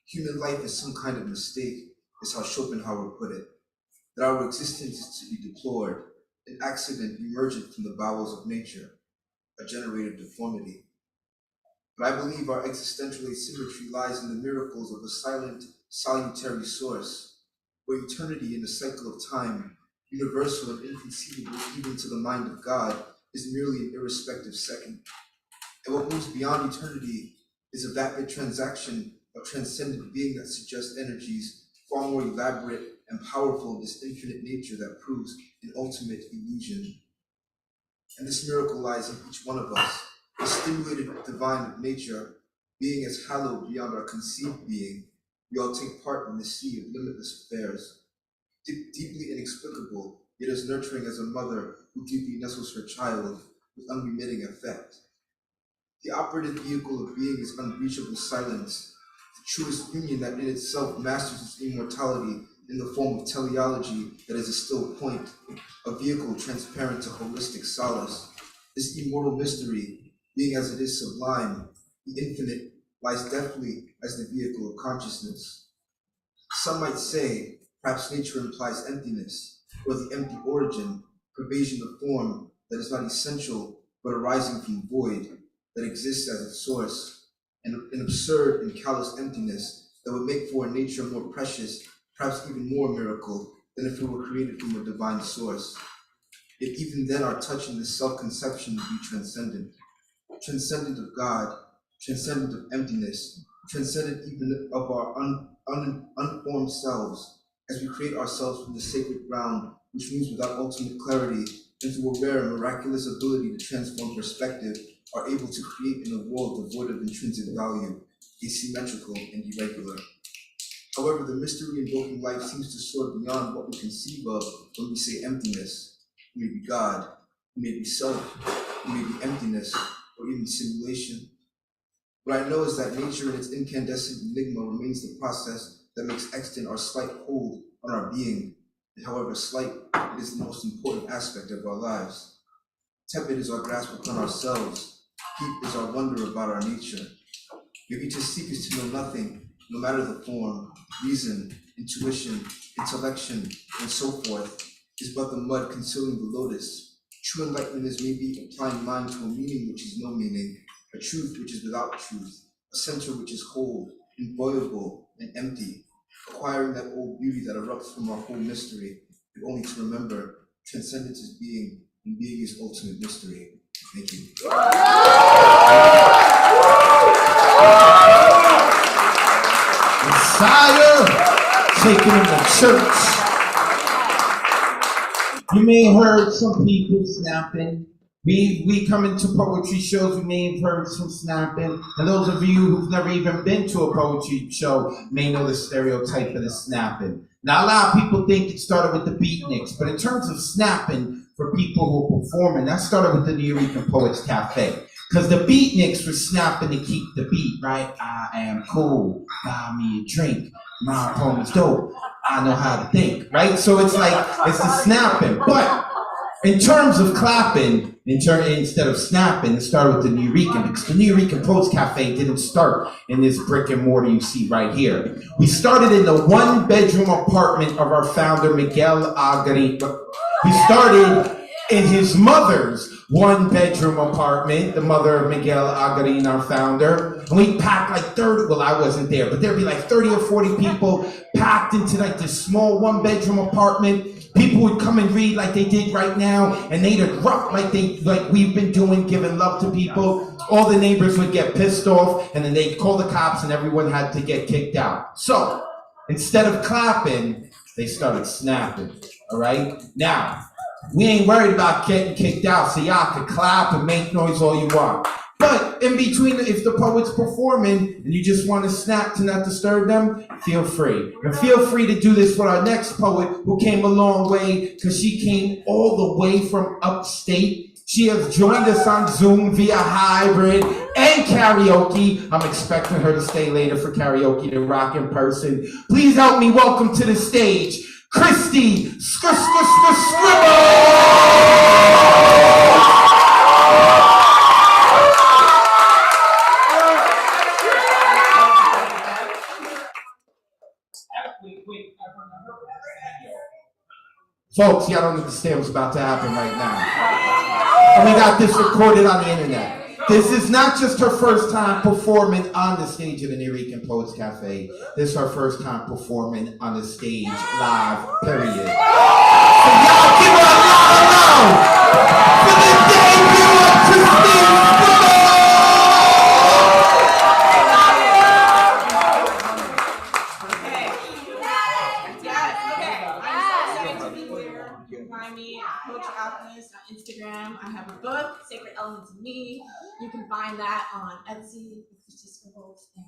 Human life is some kind of mistake, is how Schopenhauer put it, that our existence is to be deplored, an accident emergent from the bowels of nature, a generated deformity. But I believe our existential asymmetry lies in the miracles of a silent, salutary source, where eternity in the cycle of time, universal and inconceivable even to the mind of God, is merely an irrespective second. And what moves beyond eternity is a vapid transaction of transcendent being that suggests energies far more elaborate and powerful in this infinite nature that proves an ultimate illusion. And this miracle lies in each one of us, the stimulated divine of nature, being as hallowed beyond our conceived being. We all take part in the sea of limitless affairs, deeply inexplicable, yet as nurturing as a mother who deeply nestles her child with unremitting effect. The operative vehicle of being is unreachable silence, the truest union that in itself masters its immortality in the form of teleology that is a still point, a vehicle transparent to holistic solace. This immortal mystery, being as it is sublime, the infinite, lies deftly as the vehicle of consciousness. Some might say, perhaps nature implies emptiness, or the empty origin, pervasion of form that is not essential, but arising from void, that exists as its source, and an absurd and callous emptiness that would make for a nature more precious, perhaps even more miracle, than if it were created from a divine source. Yet even then our touch in this self-conception would be transcendent. Transcendent of God, transcendent of emptiness, transcendent even of our unformed selves, as we create ourselves from the sacred ground, which moves without ultimate clarity into a rare and miraculous ability to transform perspective, are able to create in a world devoid of intrinsic value, asymmetrical and irregular. However, the mystery invoking life seems to soar beyond what we conceive of when we say emptiness. It may be God, it may be self, it may be emptiness, or even simulation. What I know is that nature in its incandescent enigma remains the process that makes extant our slight hold on our being, and however slight, it is the most important aspect of our lives. Tepid is our grasp upon ourselves, deep is our wonder about our nature. Maybe to seek is to know nothing, no matter the form, reason, intuition, intellection, and so forth, is but the mud concealing the lotus. True enlightenment is maybe applying mind to a meaning which is no meaning, a truth which is without truth, a center which is whole, inviolable, and empty, acquiring that old beauty that erupts from our whole mystery, if only to remember transcendence is being, and being is ultimate mystery. Thank you. Messiah, taking him to church. You may have heard some people snapping. We come into poetry shows, we may have heard some snapping. And those of you who've never even been to a poetry show may know the stereotype of the snapping. Now, a lot of people think it started with the beatniks, but in terms of snapping for people who are performing, that started with the New York Poets Cafe. Because the beatniks were snapping to keep the beat, right? I am cool, buy me a drink, my poem is dope, I know how to think, right? So it's like, it's the snapping. But in terms of clapping, instead of snapping, it started with the New Rican, because the New Rican Poets Cafe didn't start in this brick and mortar you see right here. We started in the one-bedroom apartment of our founder, Miguel Agarin. We started in his mother's one-bedroom apartment, the mother of Miguel Agarin, our founder. And we packed like 30, well, I wasn't there, but there'd be like 30 or 40 people packed into like this small one-bedroom apartment. People would come and read like they did right now, and they'd erupt like we've been doing, giving love to people. All the neighbors would get pissed off, and then they'd call the cops, and everyone had to get kicked out. So instead of clapping, they started snapping. All right. Now we ain't worried about getting kicked out, so y'all can clap and make noise all you want. But in between, if the poet's performing and you just want to snap to not disturb them, feel free. And feel free to do this for our next poet who came a long way, because she came all the way from upstate. She has joined us on Zoom via hybrid and karaoke. I'm expecting her to stay later for karaoke to rock in person. Please help me welcome to the stage, Christy Scribble! Folks, y'all don't understand what's about to happen right now. And we got this recorded on the internet. This is not just her first time performing on the stage of the New Rican Poets Cafe. This is her first time performing on the stage live, period. So y'all give her a loud love for the debut of Christine Scribble! Instagram. I have a book, Sacred Elements of Me. You can find that on Etsy, Christy Scribbles. And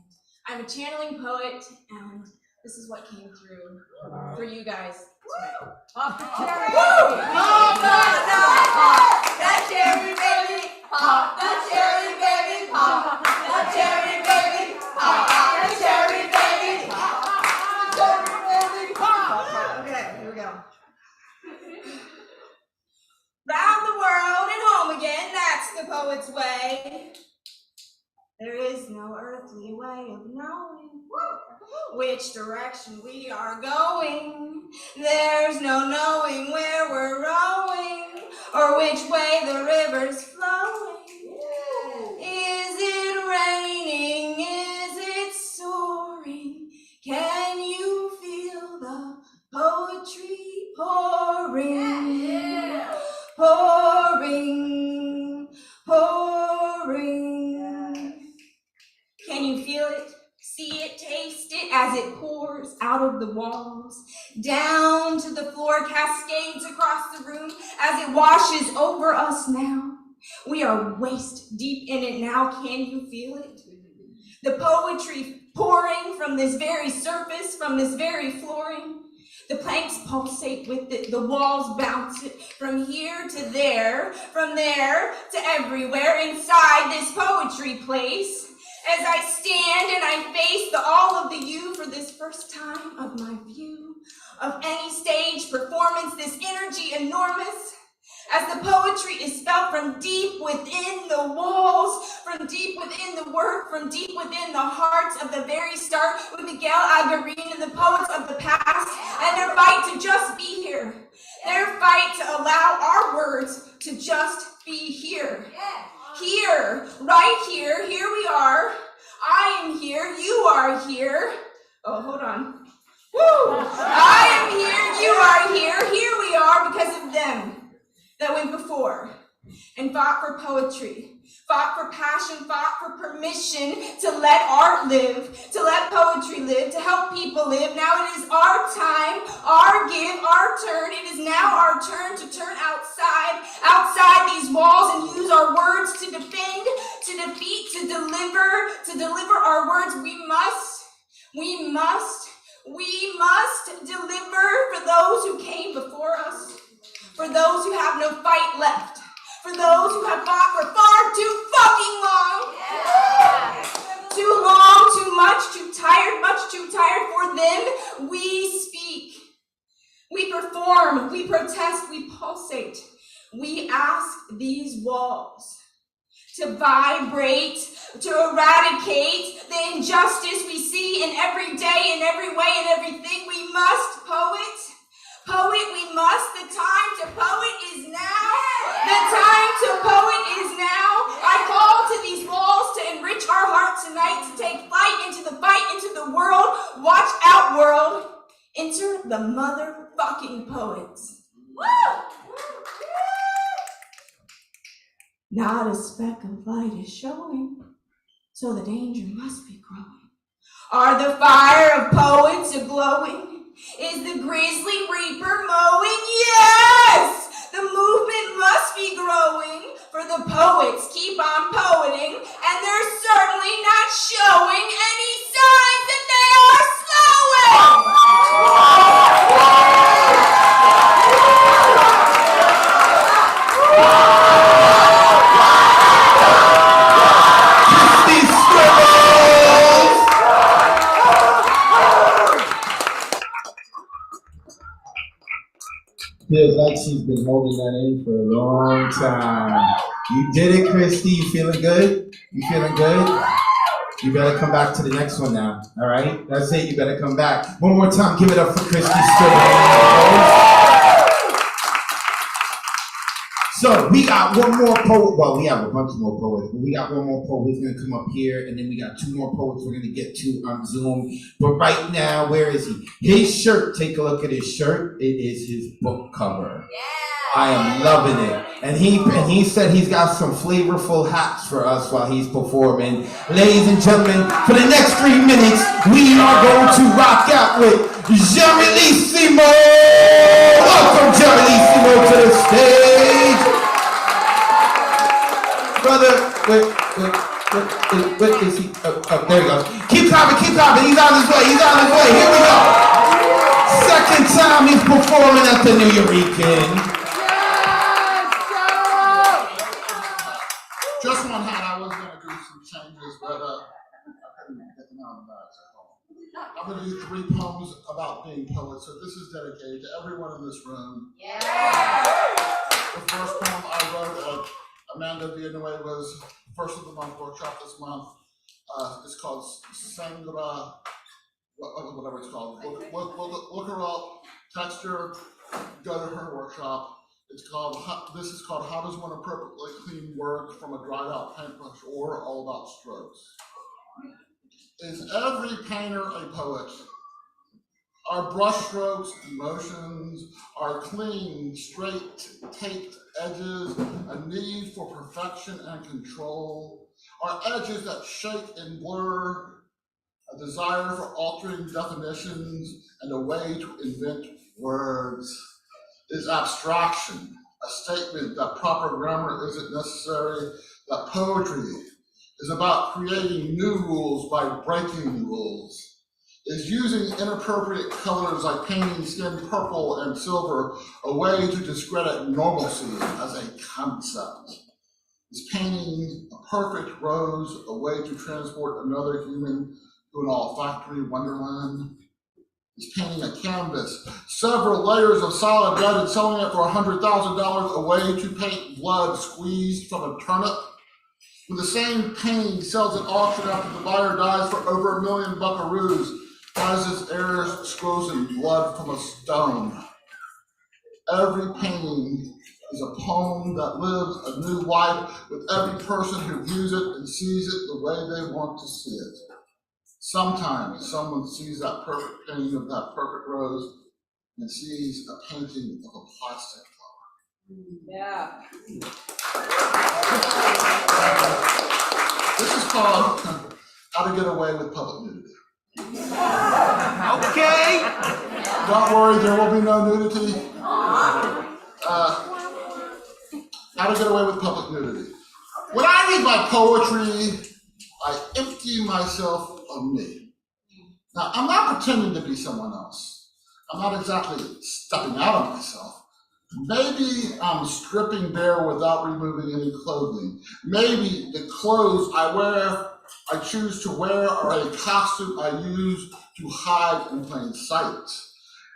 I'm a channeling poet, and this is what came through for you guys today. Pop the cherry, baby! Pop the cherry, baby! Pop the cherry, baby! Pop the cherry, baby! Pop the cherry, is no earthly way of knowing which direction we are going. There's no knowing where we're rowing or which way the river's flowing. Is it raining? Is it soaring? Can you feel the poetry pouring? Pouring, pouring. Can you feel it? See it, taste it as it pours out of the walls, down to the floor, cascades across the room as it washes over us now. We are waist deep in it now. Can you feel it? The poetry pouring from this very surface, from this very flooring. The planks pulsate with it, the walls bounce it from here to there, from there to everywhere inside this poetry place. As I stand and I face all of the you for this first time of my view of any stage performance, this energy enormous, as the poetry is felt from deep within the walls, from deep within the work, from deep within the hearts of the very start with Miguel Algarín and the poets of the past, and their fight to just be here, their fight to allow our words to just be here. Here, right here, here we are. I am here, you are here. Oh, hold on. Woo! I am here, you are here we are because of them that went before and fought for poetry, fought for passion, fought for permission to let art live, to let poetry live, to help people live. Now it is our time, our give, our turn. It is now our turn to turn outside these walls and use our words to defend, to defeat, to deliver our words. We must deliver for those who came before us, for those who have no fight left, for those who have fought for far too fucking long. Too long, too much too tired for them. We speak, we perform, we protest, we pulsate. We ask these walls to vibrate, to eradicate the injustice we see in every day, in every way, in everything. We must poet, we must. The time to poet is now. The time to poet is now. I call to these walls to enrich our hearts tonight, to take flight into the fight, into the world. Watch out, world. Enter the motherfucking poets. Woo! Not a speck of light is showing, so the danger must be growing. Are the fire of poets a-glowing? Is the grizzly reaper mowing? Yes! The movement must be growing, for the poets keep on poeting, and they're certainly not showing any signs that they are slowing! Feels like she's been holding that in for a long time. You did it, Christy. You feeling good? You feeling good? You better come back to the next one now. All right? That's it. You better come back. One more time. Give it up for Christy Scribble. So we got one more poet. Well, we have a bunch more poets, but we got one more poet who's gonna come up here, and then we got two more poets we're gonna get to on Zoom. But right now, where is he? His shirt. Take a look at his shirt. It is his book cover. I am loving it. And he said he's got some flavorful hats for us while he's performing. Ladies and gentlemen, for the next 3 minutes, we are going to rock out with Jamalissimo. Welcome, Jamalissimo, to the stage. Brother, where is he? Oh, there he goes. Keep clapping. He's on his way. Here we go. Second time he's performing at the New Eurekan. Just one hat. I was going to do some changes, but I couldn't get them out of the bags at home. I'm going to do 3 poems about being poets. So this is dedicated to everyone in this room. The first poem I wrote, Amanda Villanueva was first of the month workshop this month. It's called Sangra, whatever it's called. Look her up, text her, go to her workshop. It's called, this is called How Does One Appropriately Clean Words from a Dried Out Paintbrush, or All About Strokes. Is every painter a poet? Our brush strokes, emotions, our clean, straight, taped edges, a need for perfection and control, our edges that shake and blur, a desire for altering definitions, and a way to invent words. Is abstraction, a statement that proper grammar isn't necessary, that poetry is about creating new rules by breaking rules, is using inappropriate colors like painting skin purple and silver a way to discredit normalcy as a concept, is painting a perfect rose a way to transport another human to an olfactory wonderland, is painting a canvas, several layers of solid red and selling it for $100,000 a way to paint blood squeezed from a turnip. When the same painting sells at auction after the buyer dies for over $1 million buckaroos, as his heirs squoze in blood from a stone. Every painting is a poem that lives a new life with every person who views it and sees it the way they want to see it. Sometimes someone sees that perfect painting of that perfect rose and sees a painting of a plastic flower. Yeah. This is called How to Get Away with Public Nudity. Okay. Don't worry, there will be no nudity. How to Get Away with Public Nudity. When I read my poetry, I empty myself of me. Now, I'm not pretending to be someone else. I'm not exactly stepping out of myself. Maybe I'm stripping bare without removing any clothing. Maybe the clothes I choose to wear are a costume I use to hide in plain sight.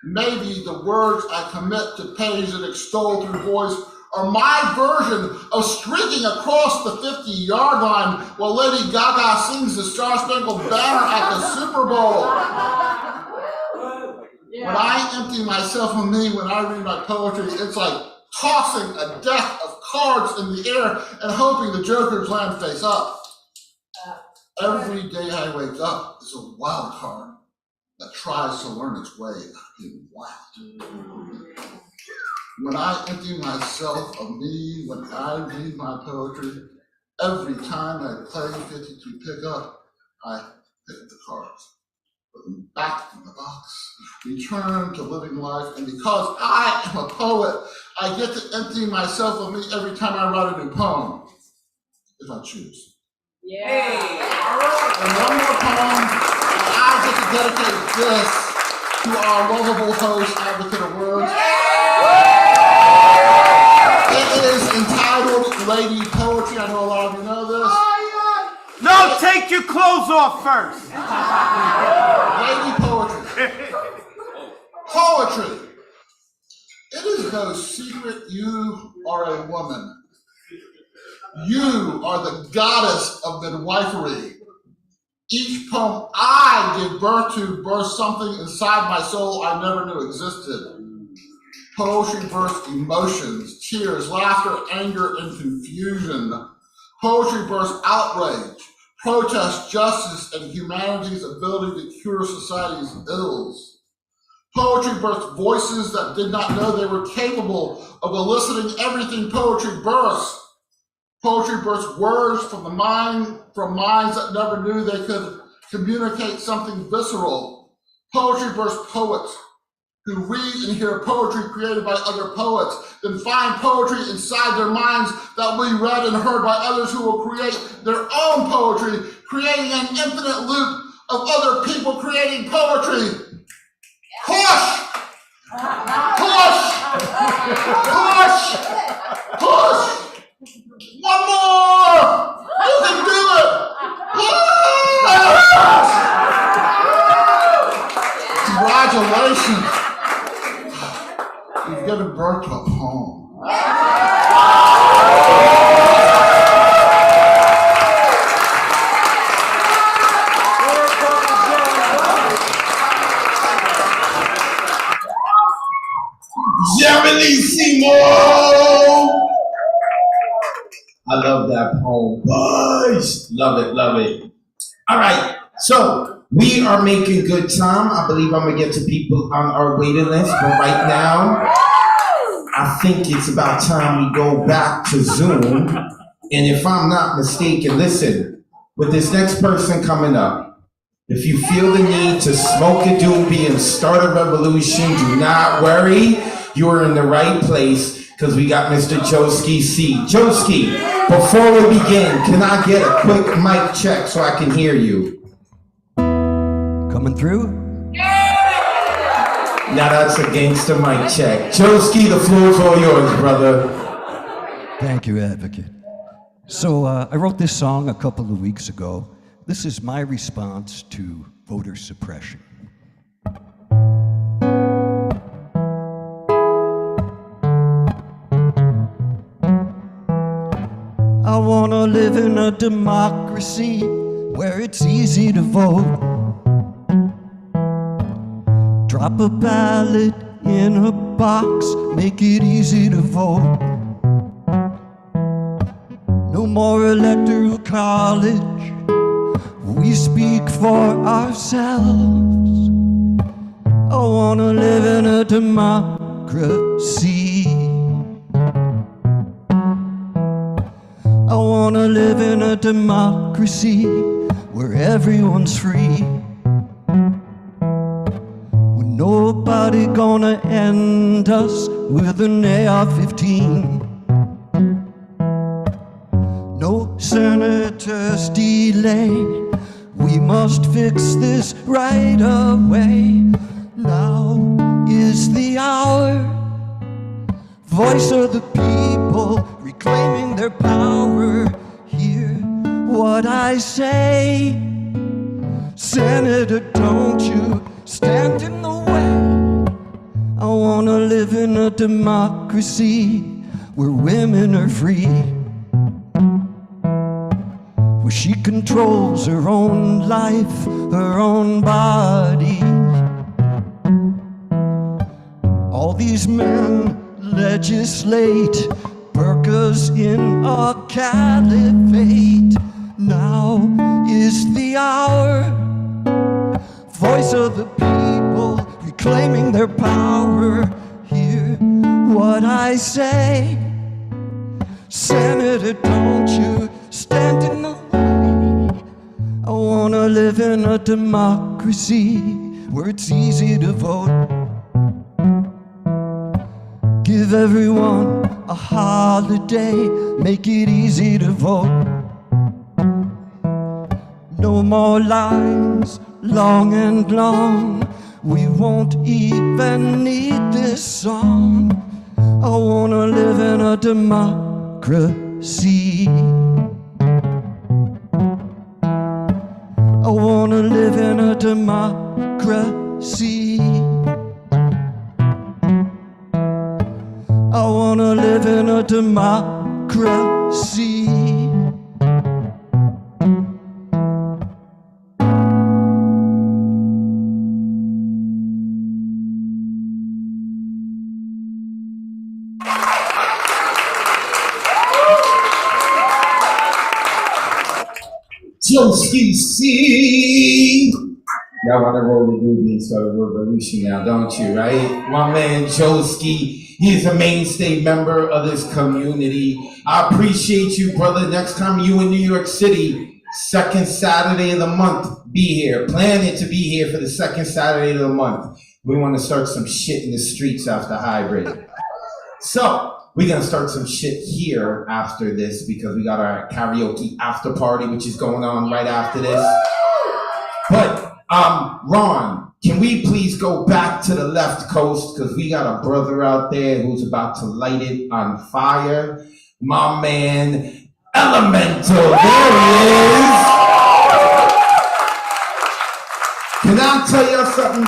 Maybe the words I commit to page and extol through voice are my version of streaking across the 50-yard line while Lady Gaga sings the Star Spangled Banner at the Super Bowl. When I empty myself of me, when I read my poetry, it's like tossing a deck of cards in the air and hoping the jokers land face up. Every day I wake up is a wild card that tries to learn its way in wild. When I empty myself of me, when I read my poetry, every time I play 52 pickup, I pick the cards, put them back in the box, return to living life, and because I am a poet, I get to empty myself of me every time I write a new poem, if I choose. Yeah. And one more poem, and I get to dedicate this to our lovable host, advocate of words. It is entitled Lady Poetry. I know a lot of you know this. No, take your clothes off first. Lady Poetry. Poetry. It is no secret you are a woman. You are the goddess of midwifery. Each poem I give birth to births something inside my soul I never knew existed. Poetry births emotions, tears, laughter, anger, and confusion. Poetry births outrage, protest justice and humanity's ability to cure society's ills. Poetry births voices that did not know they were capable of eliciting everything poetry births. Poetry births words from the mind, from minds that never knew they could communicate something visceral. Poetry births poets who read and hear poetry created by other poets, then find poetry inside their minds that will be read and heard by others who will create their own poetry, creating an infinite loop of other people creating poetry. Push! Push! Push! Push! One more! You can do it! Congratulations! You've given birth to a poem. Emo! I love that poem. Boys! Love it, love it. All right, so we are making good time. I believe I'm gonna get to people on our waiting list, but right now, I think it's about time we go back to Zoom. And if I'm not mistaken, listen, with this next person coming up, if you feel the need to smoke a doobie and start a revolution, do not worry. You are in the right place because we got Mr. Joski C. Joski, before we begin, can I get a quick mic check so I can hear you? Coming through? Now that's a gangster mic check. Joski, the floor's all yours, brother. Thank you, Advocate. So I wrote this song a couple of weeks ago. This is my response to voter suppression. I want to live in a democracy where it's easy to vote. Drop a ballot in a box, make it easy to vote. No more electoral college, we speak for ourselves. I want to live in a democracy. I want to live in a democracy where everyone's free. With nobody gonna end us with an AR-15. No senators delay. We must fix this right away. Now is the hour. Voice of the people reclaiming their power. Hear what I say. Senator, don't you stand in the way. I wanna live in a democracy where women are free, where she controls her own life, her own body. All these men legislate burkas in a caliphate. Now is the hour. Voice of the people reclaiming their power. Hear what I say. Senator, don't you stand in the way. I wanna live in a democracy where it's easy to vote. Give everyone a holiday, make it easy to vote. No more lines, long and long. We won't even need this song. I wanna live in a democracy. I wanna live in a democracy. I wanna live in a democracy. Joski C. Y'all want to roll the doobie and start a revolution now, don't you, right? My man Joski, he's a mainstay member of this community. I appreciate you, brother. Next time you in New York City, second Saturday of the month, be here. Plan it to be here for the second Saturday of the month. We want to start some shit in the streets after hybrid. So, we're gonna start some shit here after this because we got our karaoke after party, which is going on right after this. But, Ron, can we please go back to the left coast because we got a brother out there who's about to light it on fire. My man, Elemental, there he is. Can I tell you something?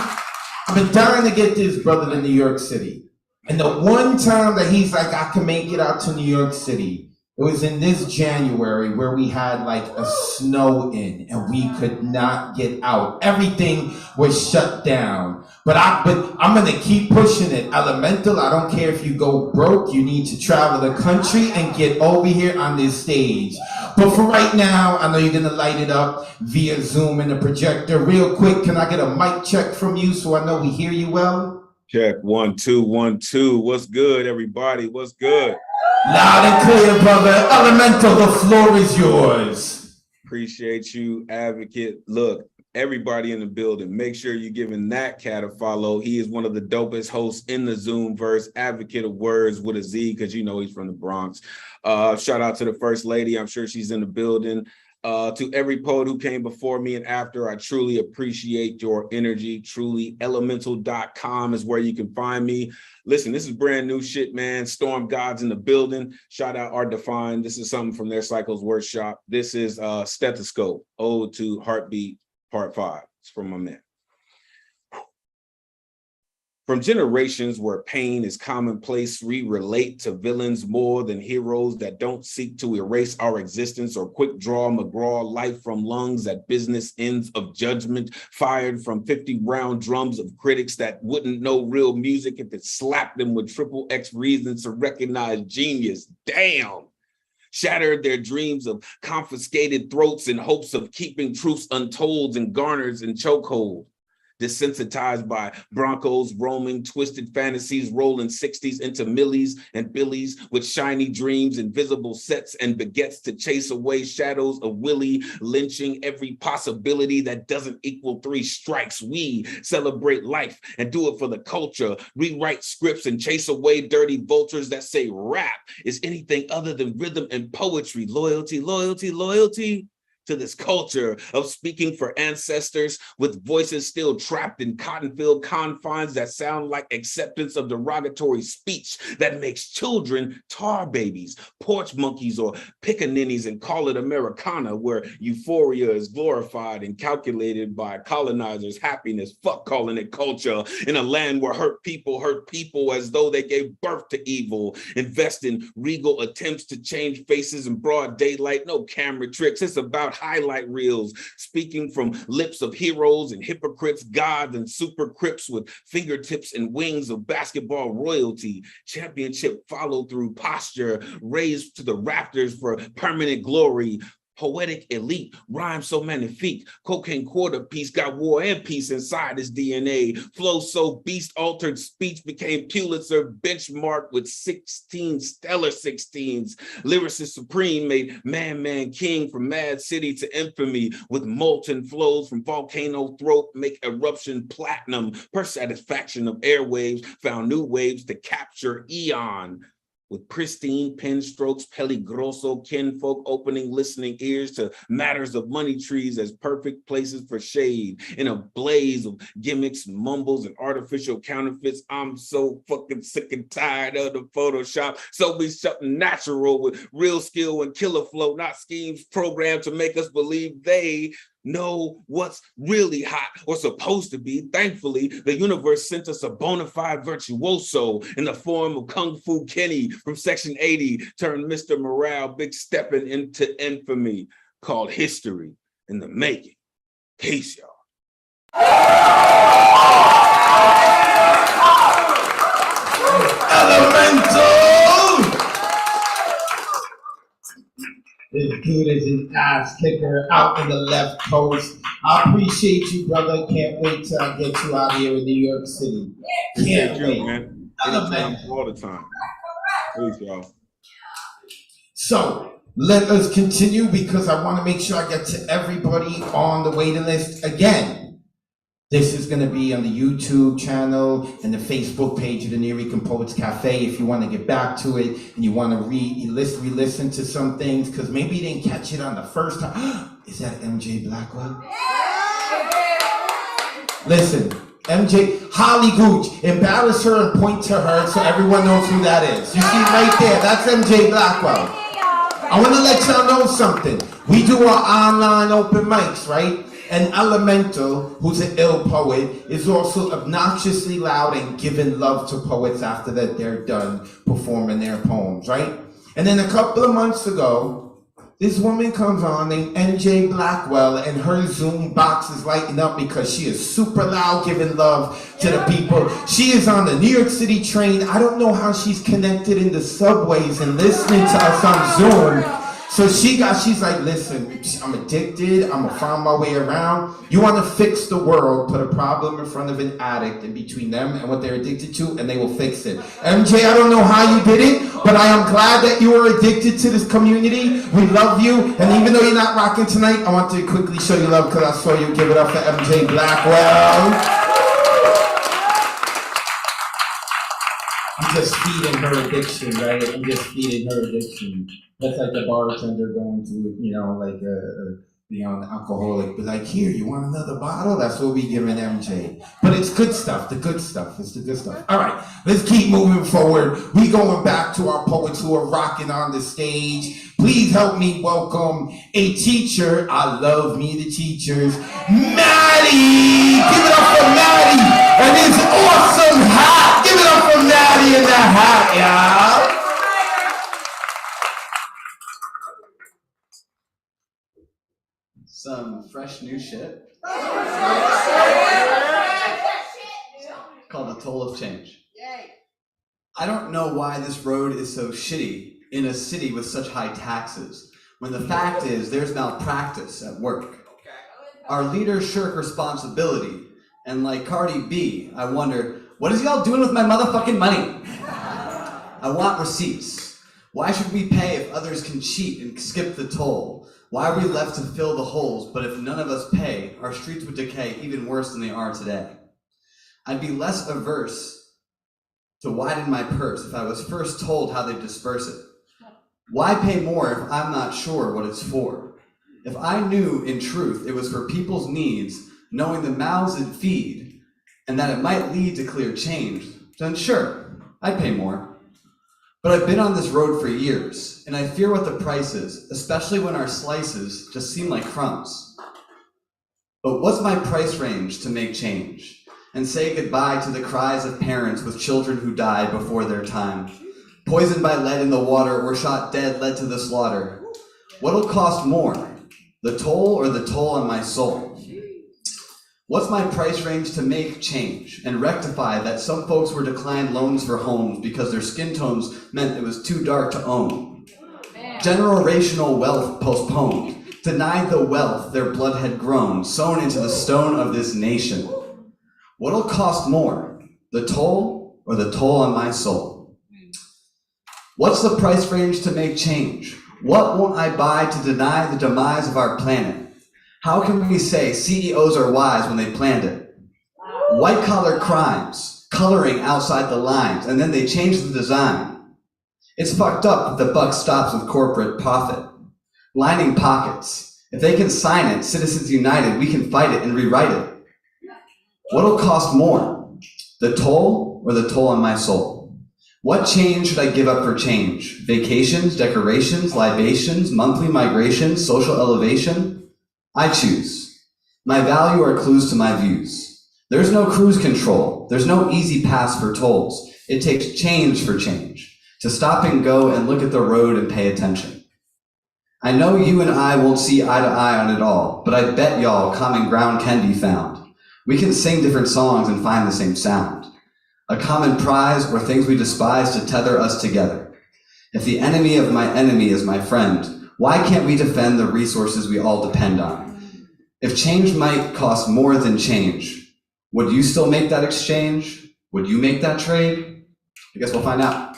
I've been dying to get this brother to New York City. And the one time that he's like, I can make it out to New York City, It was in this January where we had like a snow in and we could not get out. Everything was shut down. But I'm gonna keep pushing it. Elemental, I don't care if you go broke, you need to travel the country and get over here on this stage. But for right now, I know you're gonna light it up via Zoom and the projector. Real quick, can I get a mic check from you so I know we hear you well? Check 1 2 1 2. What's good, everybody? What's good? Loud and clear, brother. Elemental, the floor is yours. Appreciate you, Advocate. Look, everybody in the building, make sure you're giving that cat a follow. He is one of the dopest hosts in the Zoomverse, advocate of Wordz with a Z, because you know he's from the Bronx. Shout out to the First Lady. I'm sure she's in the building. To every poet who came before me and after, I truly appreciate your energy. Truly, elemental.com is where you can find me. Listen, this is brand new shit, man. Storm Gods in the building. Shout out Art Defined. This is something from their Cycles Workshop. This is Stethoscope, Ode to Heartbeat, Part 5. It's from my man. From generations where pain is commonplace, we relate to villains more than heroes that don't seek to erase our existence or quick draw McGraw life from lungs at business ends of judgment, fired from 50-round drums of critics that wouldn't know real music if it slapped them with triple X reasons to recognize genius. Damn. Shattered their dreams of confiscated throats in hopes of keeping truths untold and garners in chokehold. Desensitized by Broncos roaming, twisted fantasies rolling 60s into millies and billies with shiny dreams, invisible sets and baguettes to chase away shadows of Willie, lynching every possibility that doesn't equal 3 strikes. We celebrate life and do it for the culture, rewrite scripts and chase away dirty vultures that say rap is anything other than rhythm and poetry. Loyalty, loyalty, loyalty to this culture of speaking for ancestors with voices still trapped in cotton-filled confines that sound like acceptance of derogatory speech that makes children tar babies, porch monkeys, or pickaninnies and call it Americana, where euphoria is glorified and calculated by colonizers' happiness. Fuck calling it culture in a land where hurt people as though they gave birth to evil. Invest in regal attempts to change faces in broad daylight. No camera tricks. It's about highlight reels, speaking from lips of heroes and hypocrites, gods and super crips with fingertips and wings of basketball royalty. Championship follow through posture, raised to the rafters for permanent glory. Poetic elite, rhyme so magnifique, cocaine quarter piece, got war and peace inside his DNA. Flow so beast altered speech became Pulitzer benchmark with 16 stellar 16s. Lyricist supreme made man king from mad city to infamy with molten flows from volcano throat make eruption platinum. Per satisfaction of airwaves found new waves to capture eon. With pristine pen strokes, peligroso kinfolk opening listening ears to matters of money trees as perfect places for shade. In a blaze of gimmicks, mumbles, and artificial counterfeits, I'm so fucking sick and tired of the Photoshop. So be something natural with real skill and killer flow, not schemes programmed to make us believe they know what's really hot or supposed to be. Thankfully, the universe sent us a bona fide virtuoso in the form of Kung Fu Kenny from Section 80, turned Mr. Morale big stepping into infamy, called history in the making. Peace, y'all. Elemental! As good as an ass kicker out in the left coast. I appreciate you, brother. Can't wait till I get you out here in New York City. Can't wait. Man. Anytime, all the time. Please, y'all. So let us continue because I want to make sure I get to everybody on the waiting list. Again, this is going to be on the YouTube channel and the Facebook page of the New Rican Poets Cafe if you want to get back to it and you want to re-listen to some things because maybe you didn't catch it on the first time. Is that MJ Blackwell? Listen, MJ, Holly Gooch, embarrass her and point to her so everyone knows who that is. You see right there, that's MJ Blackwell. I want to let y'all know something. We do our online open mics, right? And Elemental, who's an ill poet, is also obnoxiously loud and giving love to poets after that they're done performing their poems, right? And then a couple of months ago, this woman comes on named MJ Blackwell, and her Zoom box is lighting up because she is super loud, giving love to the people. She is on the New York City train. I don't know how she's connected in the subways and listening to us on Zoom. So she's like, listen, I'm addicted. I'm gonna find my way around. You wanna fix the world, put a problem in front of an addict and between them and what they're addicted to, and they will fix it. MJ, I don't know how you did it, but I am glad that you are addicted to this community. We love you, and even though you're not rocking tonight, I want to quickly show you love because I saw you. Give it up for MJ Blackwell. I'm just feeding her addiction, right? I'm just feeding her addiction. That's like the bartender going to, an alcoholic, but like, here, you want another bottle? That's what we giving MJ. But it's good stuff, the good stuff, it's the good stuff. All right, let's keep moving forward. We going back to our poets who are rocking on the stage. Please help me welcome a teacher. I love me the teachers. Maddie! Give it up for Maddie and his awesome hat. Give it up for Maddie and the hat, y'all. Some fresh new shit called The Toll of Change. I don't know why this road is so shitty in a city with such high taxes, when the fact is there's malpractice at work. Our leaders shirk responsibility, and like Cardi B, I wonder, what is y'all doing with my motherfucking money? I want receipts. Why should we pay if others can cheat and skip the toll? Why are we left to fill the holes, but if none of us pay, our streets would decay even worse than they are today? I'd be less averse to widen my purse if I was first told how they disperse it. Why pay more if I'm not sure what it's for? If I knew in truth it was for people's needs, knowing the mouths it feed, and that it might lead to clear change, then sure, I'd pay more. But I've been on this road for years, and I fear what the price is, especially when our slices just seem like crumbs. But what's my price range to make change and say goodbye to the cries of parents with children who died before their time, poisoned by lead in the water or shot dead led to the slaughter? What'll cost more, the toll or the toll on my soul? What's my price range to make change and rectify that some folks were declined loans for homes because their skin tones meant it was too dark to own? Generational wealth postponed, denied the wealth their blood had grown, sown into the stone of this nation. What'll cost more, the toll or the toll on my soul? What's the price range to make change? What won't I buy to deny the demise of our planet? How can we say CEOs are wise when they planned it? White collar crimes, coloring outside the lines, and then they change the design. It's fucked up if the buck stops with corporate profit. Lining pockets. If they can sign it, Citizens United, we can fight it and rewrite it. What'll cost more, the toll or the toll on my soul? What change should I give up for change? Vacations, decorations, libations, monthly migration, social elevation? I choose. My value are clues to my views. There's no cruise control. There's no easy pass for tolls. It takes change for change, to stop and go and look at the road and pay attention. I know you and I won't see eye to eye on it all, but I bet y'all common ground can be found. We can sing different songs and find the same sound. A common prize or things we despise to tether us together. If the enemy of my enemy is my friend, why can't we defend the resources we all depend on? If change might cost more than change, would you still make that exchange? Would you make that trade? I guess we'll find out.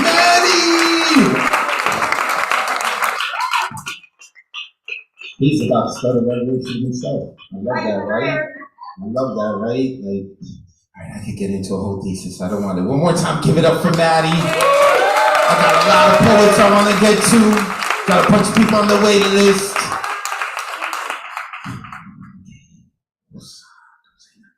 Maddie! He's about to start a revolution himself. I love that, right? I love that, right? Like, all right, I could get into a whole thesis. I don't want to. One more time, give it up for Maddie. I got a lot of poets I want to get to. Got a bunch of people on the waiting list.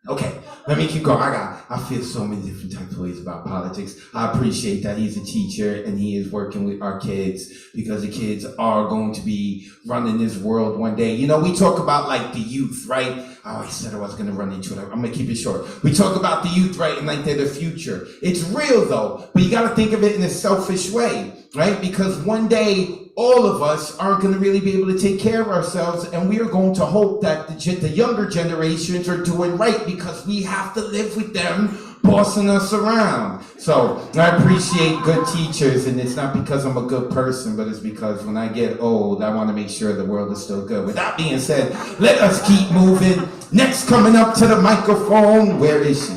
Okay, let me keep going. I feel so many different types of ways about politics. I appreciate that he's a teacher and he is working with our kids because the kids are going to be running this world one day. You know, we talk about like the youth, right? Oh, I said I was gonna run into it. I'm gonna keep it short. We talk about the youth, right, and like they're the future. It's real though, but you gotta think of it in a selfish way, right? Because one day, all of us aren't gonna really be able to take care of ourselves, and we are going to hope that the younger generations are doing right because we have to live with them bossing us around. So I appreciate good teachers, and it's not because I'm a good person, but it's because when I get old, I want to make sure the world is still good. With that being said, let us keep moving. Next coming up to the microphone, where is she?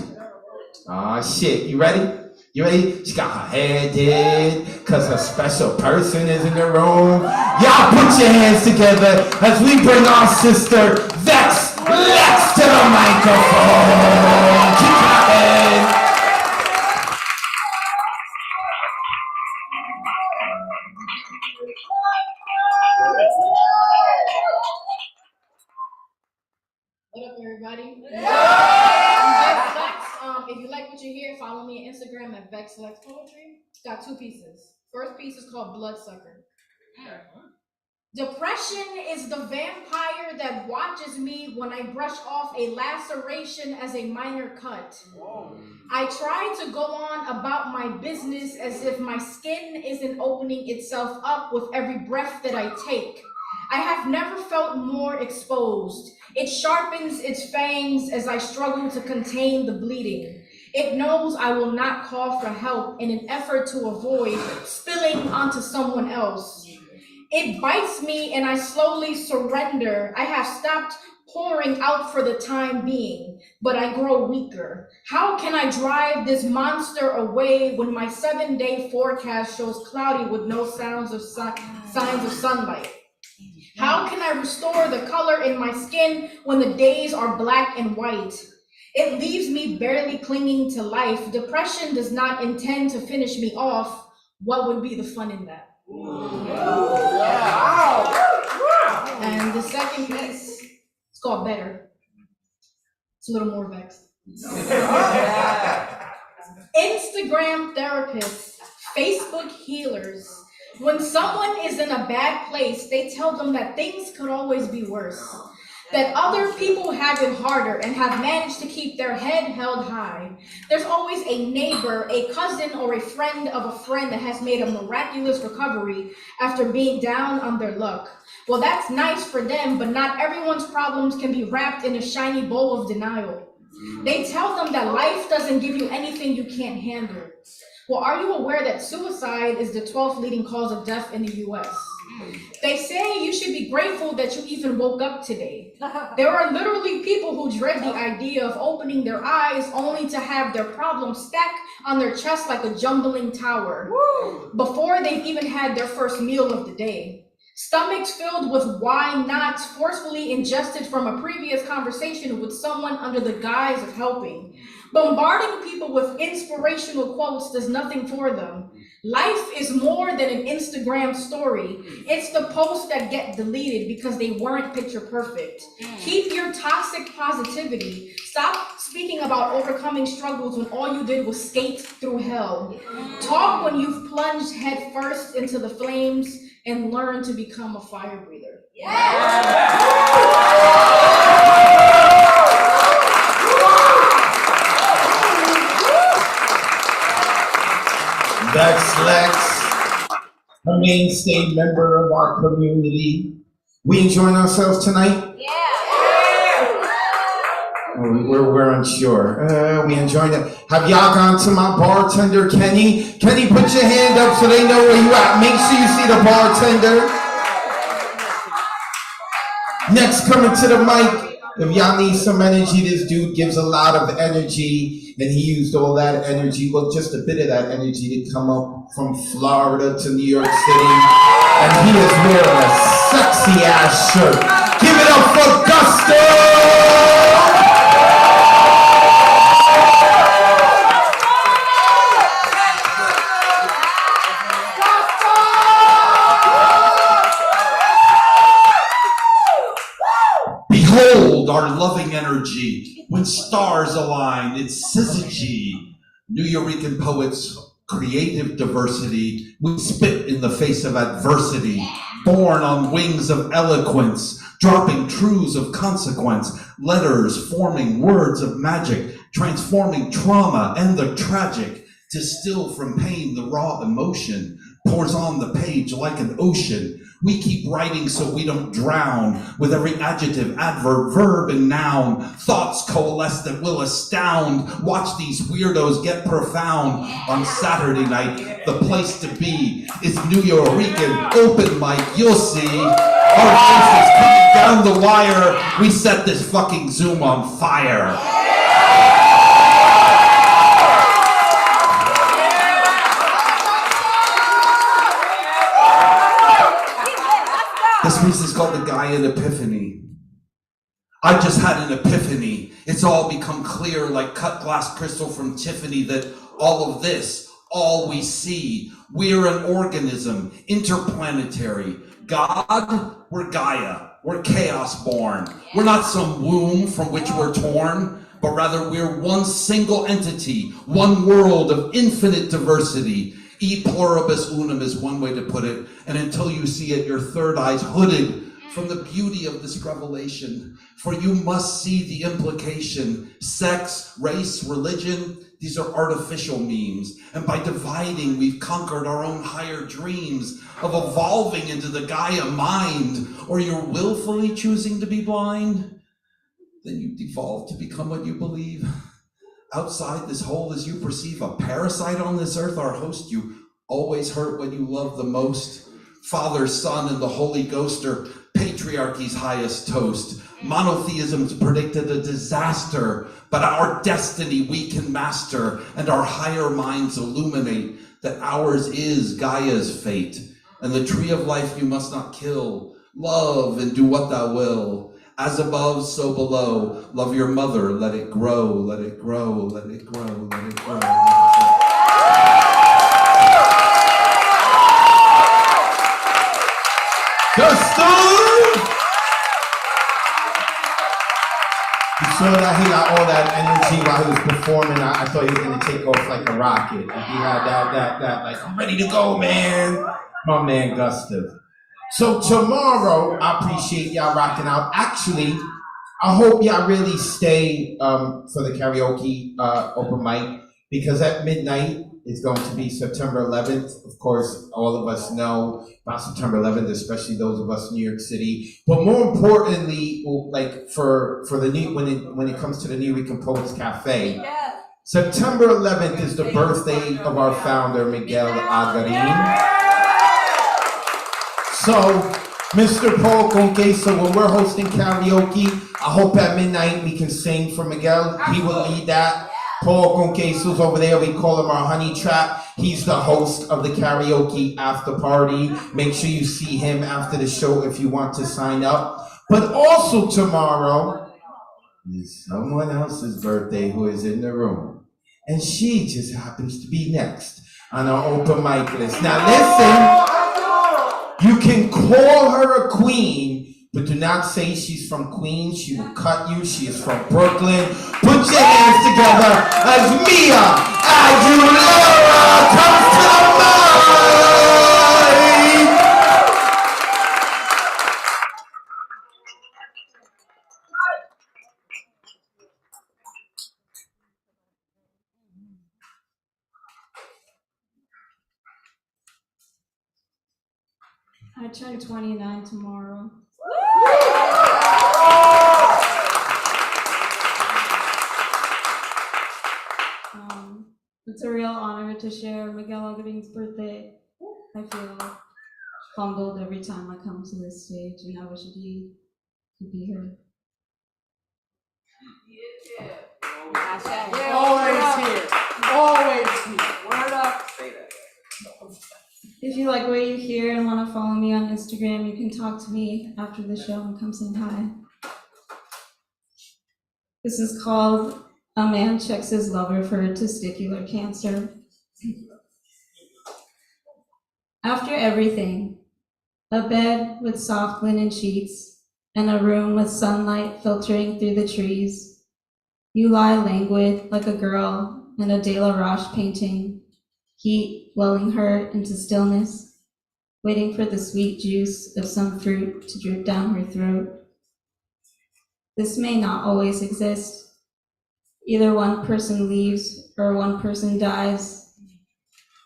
Ah, shit, you ready? You ready? She got her hair did, cause a special person is in the room. Y'all put your hands together as we bring our sister Vex Lex to the microphone. Keep clapping. What up, everybody? I'm Vex Lex. If you like what you hear, follow me on Instagram at Vex Lex Poetry. Got 2 pieces. First piece is called Bloodsucker. Depression is the vampire that watches me when I brush off a laceration as a minor cut. I try to go on about my business as if my skin isn't opening itself up with every breath that I take. I have never felt more exposed. It sharpens its fangs as I struggle to contain the bleeding. It knows I will not call for help in an effort to avoid spilling onto someone else. It bites me and I slowly surrender. I have stopped pouring out for the time being, but I grow weaker. How can I drive this monster away when my 7-day forecast shows cloudy with no signs of sunlight? How can I restore the color in my skin when the days are black and white? It leaves me barely clinging to life. Depression does not intend to finish me off. What would be the fun in that? And the second piece, it's called Better. It's a little more vexed. Instagram therapists, Facebook healers. When someone is in a bad place, they tell them that things could always be worse, that other people have it harder and have managed to keep their head held high. There's always a neighbor, a cousin, or a friend of a friend that has made a miraculous recovery after being down on their luck. Well, that's nice for them, but not everyone's problems can be wrapped in a shiny bowl of denial. They tell them that life doesn't give you anything you can't handle. Well, are you aware that suicide is the 12th leading cause of death in the US? They say you should be grateful that you even woke up today. There are literally people who dread the idea of opening their eyes only to have their problems stack on their chest like a jumbling tower before they've even had their first meal of the day. Stomachs filled with why nots forcefully ingested from a previous conversation with someone under the guise of helping. Bombarding people with inspirational quotes does nothing for them. Life is more than an Instagram story. It's the posts that get deleted because they weren't picture perfect. Keep your toxic positivity. Stop speaking about overcoming struggles when all you did was skate through hell. Talk when you've plunged head first into the flames and learn to become a fire breather. Vex Lex, a mainstay member of our community. We enjoying ourselves tonight? Yeah. We're unsure. We enjoying it. Have y'all gone to my bartender, Kenny? Kenny, put your hand up so they know where you at. Make sure you see the bartender. Next, coming to the mic. If y'all need some energy, this dude gives a lot of energy, and he used all that energy, well, just a bit of that energy to come up from Florida to New York City, and he is wearing a sexy ass shirt. Give it up for Gusto! Behold our loving energy when stars align. It's syzygy. New Eurekan poets, creative diversity. We spit in the face of adversity, born on wings of eloquence dropping truths of consequence, letters forming words of magic, transforming trauma and the tragic, distill from pain the raw emotion, pours on the page like an ocean. We keep writing so we don't drown with every adjective, adverb, verb, and noun. Thoughts coalesce that will astound. Watch these weirdos get profound. On Saturday night, the place to be is New Yorican open mic. You'll see our faces coming down the wire. We set this fucking Zoom on fire. This piece is called The Gaian Epiphany. I just had an epiphany. It's all become clear like cut glass crystal from Tiffany that all of this, all we see, we're an organism, interplanetary. God, we're Gaia. We're chaos born. We're not some womb from which we're torn, but rather we're one single entity, one world of infinite diversity. E pluribus unum is one way to put it, and until you see it, your third eye's hooded from the beauty of this revelation. For you must see the implication. Sex, race, religion, these are artificial memes. And by dividing, we've conquered our own higher dreams of evolving into the Gaia mind. Or you're willfully choosing to be blind, then you devolve to become what you believe. Outside this hole as you perceive a parasite on this earth, our host, you always hurt what you love the most. Father, Son, and the Holy Ghost are patriarchy's highest toast. Monotheism's predicted a disaster, but our destiny we can master, and our higher minds illuminate that ours is Gaia's fate. And the tree of life you must not kill. Love and do what thou will. As above, so below. Love your mother, let it grow, let it grow, let it grow, let it grow. You saw that he got all that energy while he was performing. I thought he was gonna take off like a rocket. Like he had that, like, I'm ready to go, man. My man, Gustav. So tomorrow, I appreciate y'all rocking out. Actually, I hope y'all really stay for the karaoke open mic, because at midnight is going to be September 11th. Of course, all of us know about September 11th, especially those of us in New York City. But more importantly, like for the new, when it comes to the New Rican Poets Cafe, September 11th is the birthday of our founder, Miguel Agarin. So, Mr. Paul Conque, so when we're hosting karaoke, I hope at midnight we can sing for Miguel. He will lead that. Paul Conqueso's over there. We call him our honey trap. He's the host of the karaoke after party. Make sure you see him after the show if you want to sign up. But also tomorrow is someone else's birthday who is in the room. And she just happens to be next on our open mic list. Now listen. You can call her a queen, but do not say she's from Queens. She will cut you. She is from Brooklyn. Put your hands together as Mia Aguilera comes to the mic. I turn 29 tomorrow. It's a real honor to share Miguel Agarin's birthday. I feel humbled every time I come to this stage, and I wish he could be here. Yeah, always here. Always here. Word up. Say that. If you like what you hear and want to follow me on Instagram, you can talk to me after the show and come say hi. This is called A Man Checks His Lover for Testicular Cancer. After everything, a bed with soft linen sheets and a room with sunlight filtering through the trees, you lie languid like a girl in a De La Roche painting, heat lulling her into stillness, waiting for the sweet juice of some fruit to drip down her throat. This may not always exist. Either one person leaves or one person dies.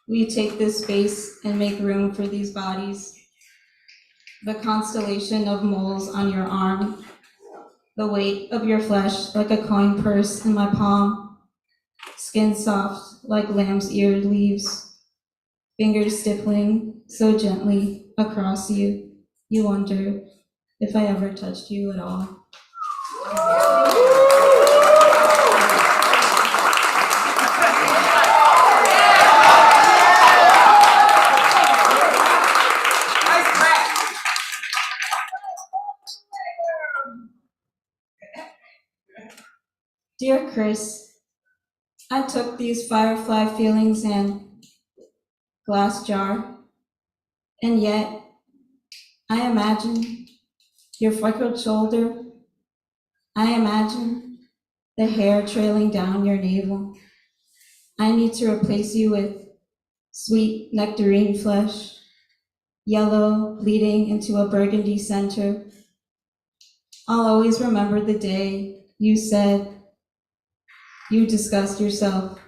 Will you take this space and make room for these bodies? The constellation of moles on your arm, the weight of your flesh like a coin purse in my palm, skin soft like lamb's ear leaves, fingers stippling so gently across you, you wonder if I ever touched you at all. Dear Chris, I took these firefly feelings in glass jar, and yet I imagine your freckled shoulder. I imagine the hair trailing down your navel. I need to replace you with sweet nectarine flesh, yellow bleeding into a burgundy center. I'll always remember the day you said you discussed yourself.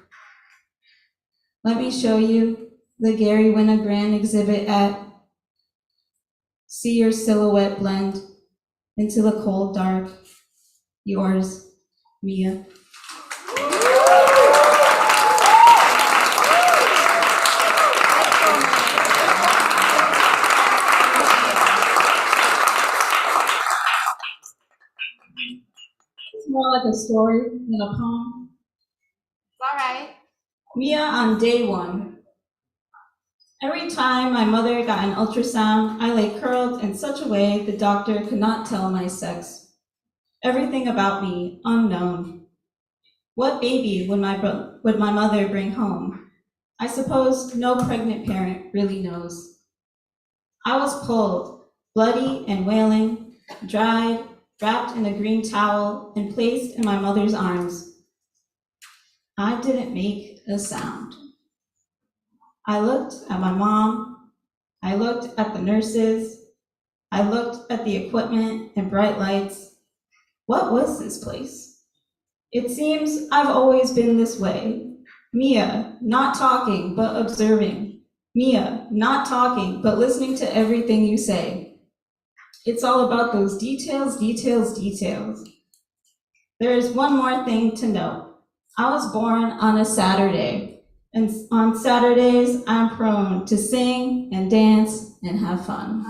Let me show you the Gary Winogrand exhibit at See Your Silhouette Blend into the Cold Dark. Yours, Mia. It's more like a story than a poem. All right. Mia on day one. Every time my mother got an ultrasound, I lay curled in such a way the doctor could not tell my sex. Everything about me unknown. What baby would my mother bring home? I suppose no pregnant parent really knows. I was pulled, bloody and wailing, dried, wrapped in a green towel, and placed in my mother's arms. I didn't make a sound. I looked at my mom. I looked at the nurses. I looked at the equipment and bright lights. What was this place? It seems I've always been this way. Mia, not talking, but observing. Mia, not talking, but listening to everything you say. It's all about those details, details, details. There is one more thing to note. I was born on a Saturday, and on Saturdays, I'm prone to sing and dance and have fun.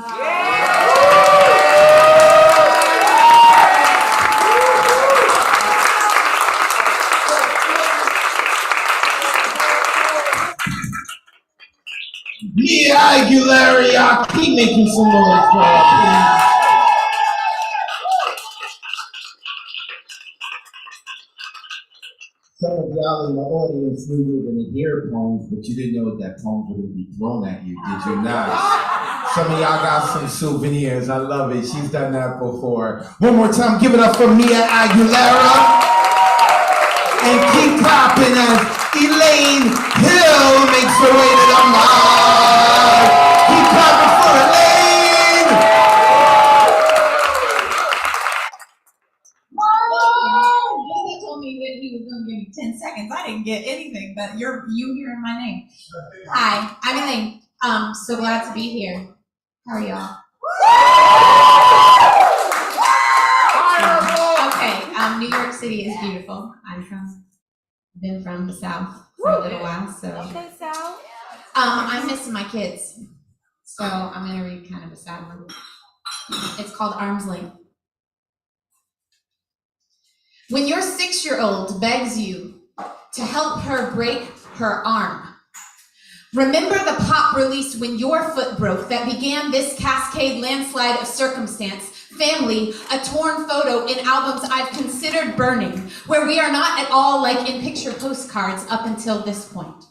Mia Aguilera, keep making some noise for her, please. Some of y'all in the audience knew you were going to hear poems, but you didn't know that poems were going to be thrown at you, did you not? Some of y'all got some souvenirs. I love it. She's done that before. One more time, give it up for Mia Aguilera. And keep clapping as Elaine Hill makes her way to the mic. Keep clapping for Elaine. He told me that he was going to give me 10 seconds. I didn't get anything, but you hearing my name. Hi, I'm Elaine. So glad to be here. How are y'all? Okay, New York City is beautiful. Been from the South for a little while, so. Okay, South. I'm missing my kids, so I'm gonna read kind of a sad one. It's called Arm's Length. When your 6-year-old begs you to help her break her arm, remember the pop release when your foot broke that began this cascade landslide of circumstance, family, a torn photo in albums I've considered burning, where we are not at all like in picture postcards up until this point.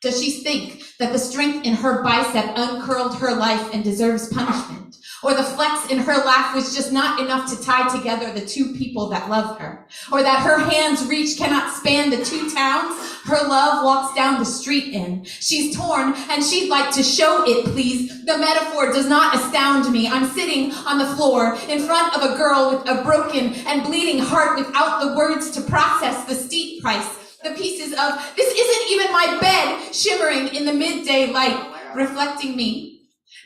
Does she think that the strength in her bicep uncurled her life and deserves punishment? Or the flex in her laugh was just not enough to tie together the two people that love her. Or that her hand's reach cannot span the two towns her love walks down the street in. She's torn and she'd like to show it, please. The metaphor does not astound me. I'm sitting on the floor in front of a girl with a broken and bleeding heart without the words to process the steep price. The pieces of, this isn't even my bed, shimmering in the midday light, reflecting me.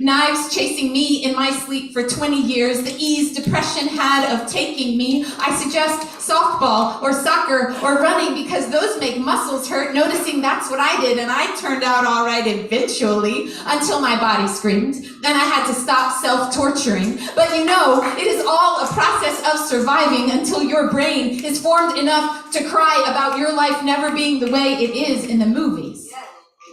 Knives chasing me in my sleep for 20 years, the ease depression had of taking me. I suggest softball or soccer or running because those make muscles hurt, noticing that's what I did and I turned out all right eventually until my body screamed. Then I had to stop self-torturing. But you know, it is all a process of surviving until your brain is formed enough to cry about your life never being the way it is in the movies.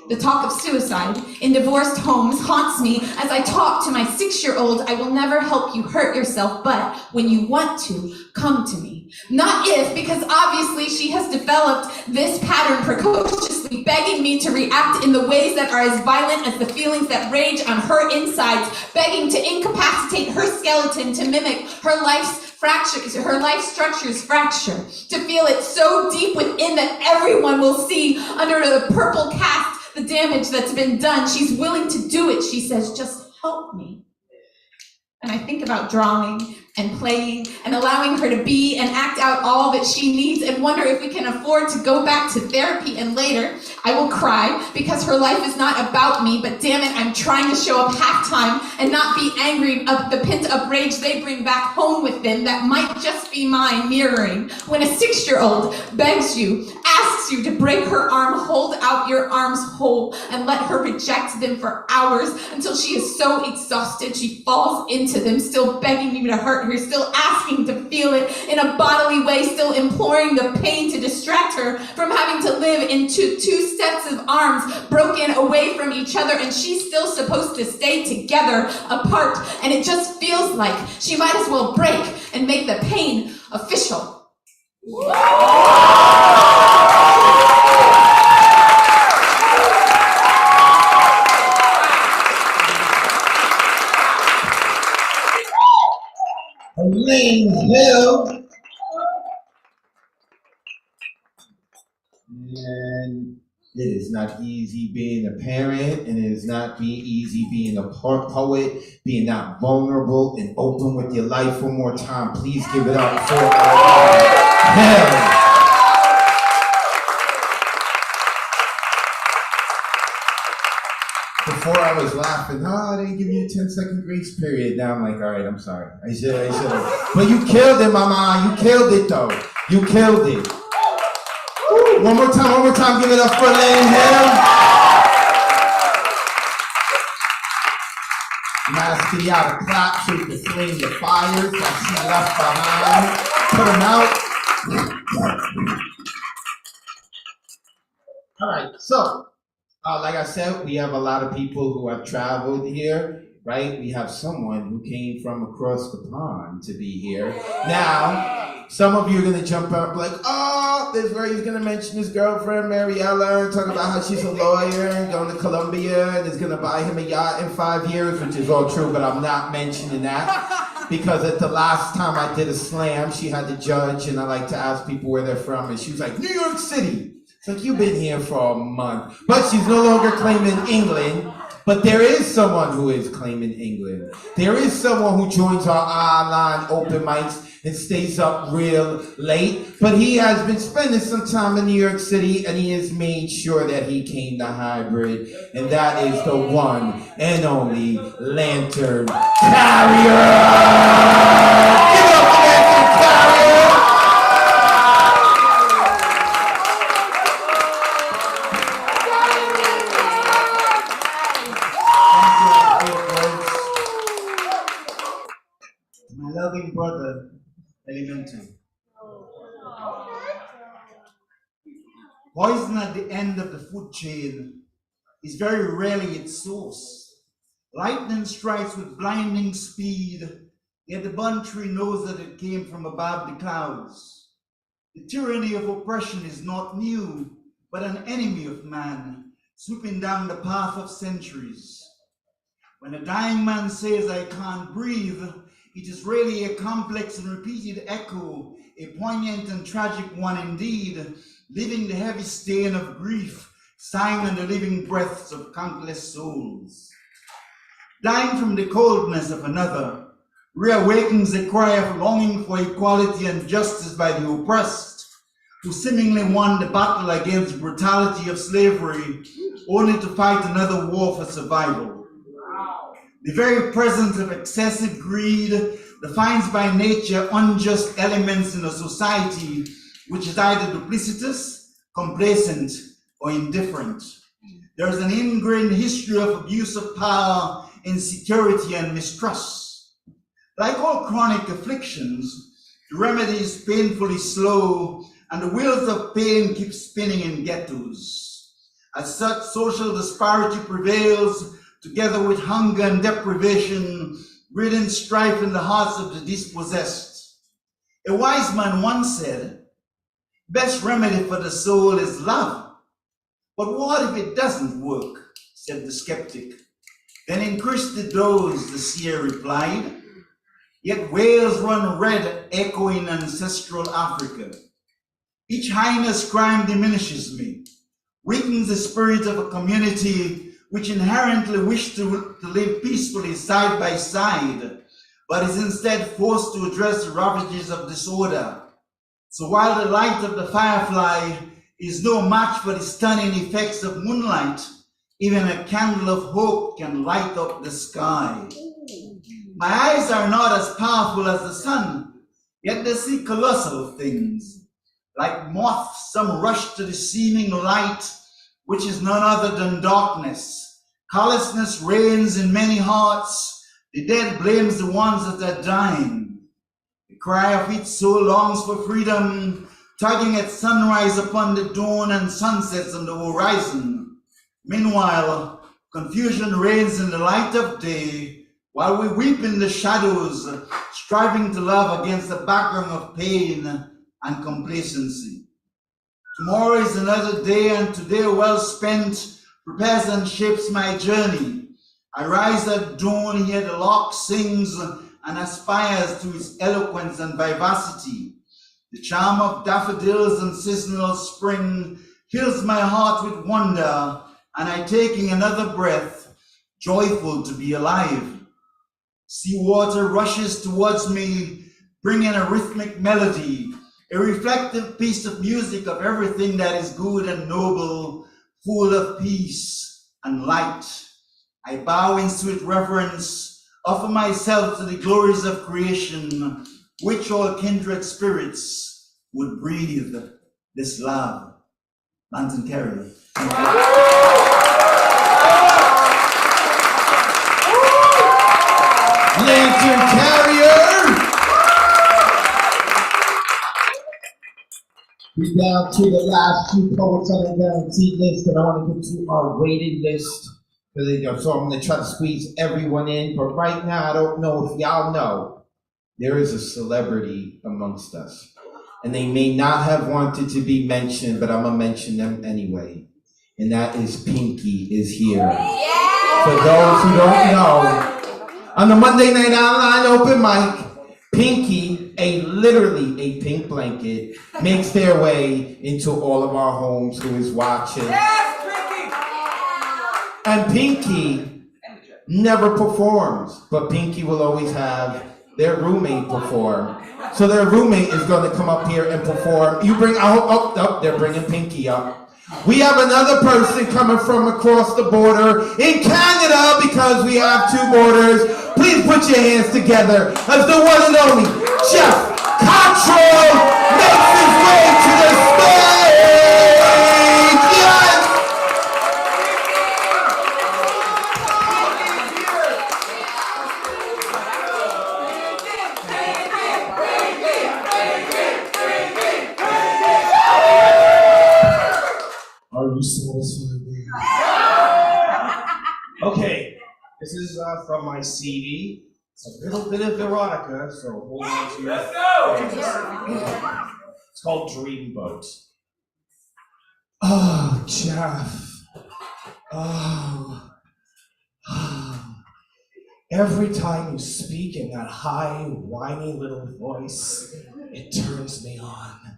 The talk of suicide in divorced homes haunts me as I talk to my 6-year-old. I will never help you hurt yourself, but when you want to, come to me. Not if, because obviously she has developed this pattern precociously, begging me to react in the ways that are as violent as the feelings that rage on her insides, begging to incapacitate her skeleton to mimic her life's fractures, her life structure's fracture, to feel it so deep within that everyone will see under the purple cast the damage that's been done. She's willing to do it. She says, just help me. And I think about drawing and playing and allowing her to be and act out all that she needs and wonder if we can afford to go back to therapy. And later, I will cry because her life is not about me, but damn it, I'm trying to show up halftime and not be angry of the pent-up rage they bring back home with them that might just be mine mirroring. When a 6-year-old begs you, asks you to break her arm, hold out your arms whole and let her reject them for hours until she is so exhausted she falls into them, still begging you to hurt her, still asking to feel it in a bodily way, still imploring the pain to distract her from having to live in two sets of arms broken away from each other, and she's still supposed to stay together apart, and it just feels like she might as well break and make the pain official. Elaine Hill. And it is not easy being a parent, and it is not easy being a poet, being not vulnerable and open with your life. One more time, please give it up for Elaine Hill. Before I was laughing, I didn't give you a 10-second grace period. Now I'm like, all right, I'm sorry. I should have. But you killed it, mama. You killed it, though. You killed it. Woo. One more time, give it up for Elaine Hill. Nice to y'all to clap so you can flame the fires that she left behind. Put them out. All right, so. Like I said, we have a lot of people who have traveled here, right? We have someone who came from across the pond to be here. Now, some of you are gonna jump up like, oh, this is where he's gonna mention his girlfriend, Mariella, and talk about how she's a lawyer and going to Columbia and is gonna buy him a yacht in 5 years, which is all true, but I'm not mentioning that. Because at the last time I did a slam, she had to judge, and I like to ask people where they're from, and she was like, New York City. It's like, you've been here for a month. But she's no longer claiming England. But there is someone who is claiming England. There is someone who joins our online open mics and stays up real late. But he has been spending some time in New York City, and he has made sure that he came to Hybrid. And that is the one and only Lantern Carrier. Give it up, Lantern Carrier. Loving brother, Elemental. Poison at the end of the food chain is very rarely its source. Lightning strikes with blinding speed, yet the bun tree knows that it came from above the clouds. The tyranny of oppression is not new, but an enemy of man, sweeping down the path of centuries. When a dying man says, I can't breathe, it is really a complex and repeated echo, a poignant and tragic one indeed, leaving the heavy stain of grief, sighing on the living breaths of countless souls. Dying from the coldness of another reawakens a cry of longing for equality and justice by the oppressed, who seemingly won the battle against the brutality of slavery, only to fight another war for survival. The very presence of excessive greed defines by nature unjust elements in a society which is either duplicitous, complacent, or indifferent. There is an ingrained history of abuse of power, insecurity, and mistrust. Like all chronic afflictions, the remedy is painfully slow, and the wheels of pain keep spinning in ghettos. As such, social disparity prevails, together with hunger and deprivation, breeding strife in the hearts of the dispossessed. A wise man once said, best remedy for the soul is love. But what if it doesn't work? Said the skeptic. Then in Christi dose, the seer replied, yet whales run red, echoing ancestral Africa. Each heinous crime diminishes me, weakens the spirit of a community which inherently wish to live peacefully side by side, but is instead forced to address the ravages of disorder. So while the light of the firefly is no match for the stunning effects of moonlight, even a candle of hope can light up the sky. My eyes are not as powerful as the sun, yet they see colossal things. Like moths, some rush to the seeming light, which is none other than darkness. Callousness reigns in many hearts. The dead blames the ones that are dying. The cry of each soul longs for freedom, tugging at sunrise upon the dawn and sunsets on the horizon. Meanwhile, confusion reigns in the light of day, while we weep in the shadows, striving to love against the background of pain and complacency. Tomorrow is another day, and today well spent prepares and shapes my journey. I rise at dawn, hear the lark sings and aspires to his eloquence and vivacity. The charm of daffodils and seasonal spring fills my heart with wonder, and I taking another breath, joyful to be alive. Sea water rushes towards me, bringing a rhythmic melody, a reflective piece of music of everything that is good and noble, full of peace and light. I bow in sweet reverence, offer myself to the glories of creation, which all kindred spirits would breathe this love. Lantern Carrier. Lantern Carrier! We're down to the last two poets on the guaranteed list, and I want to get to our waiting list. So I'm going to try to squeeze everyone in, but right now I don't know if y'all know, there is a celebrity amongst us. And they may not have wanted to be mentioned, but I'm going to mention them anyway. And that is Pinky is here. For those who don't know, on the Monday Night Online open mic, Pinky, literally a pink blanket, makes their way into all of our homes who is watching. And Pinky never performs, but Pinky will always have their roommate perform. So their roommate is going to come up here and perform. You bring, they're bringing Pinky up. We have another person coming from across the border in Canada, because we have two borders. Please put your hands together as the one and only Jeff Cottrell makes his way to the stage. Yes! Are you satisfied? Okay, this is from my CD. It's a little bit of erotica, so hold on to your hands. It's called Dreamboat. Oh, Jeff. Oh. Every time you speak in that high, whiny little voice, it turns me on.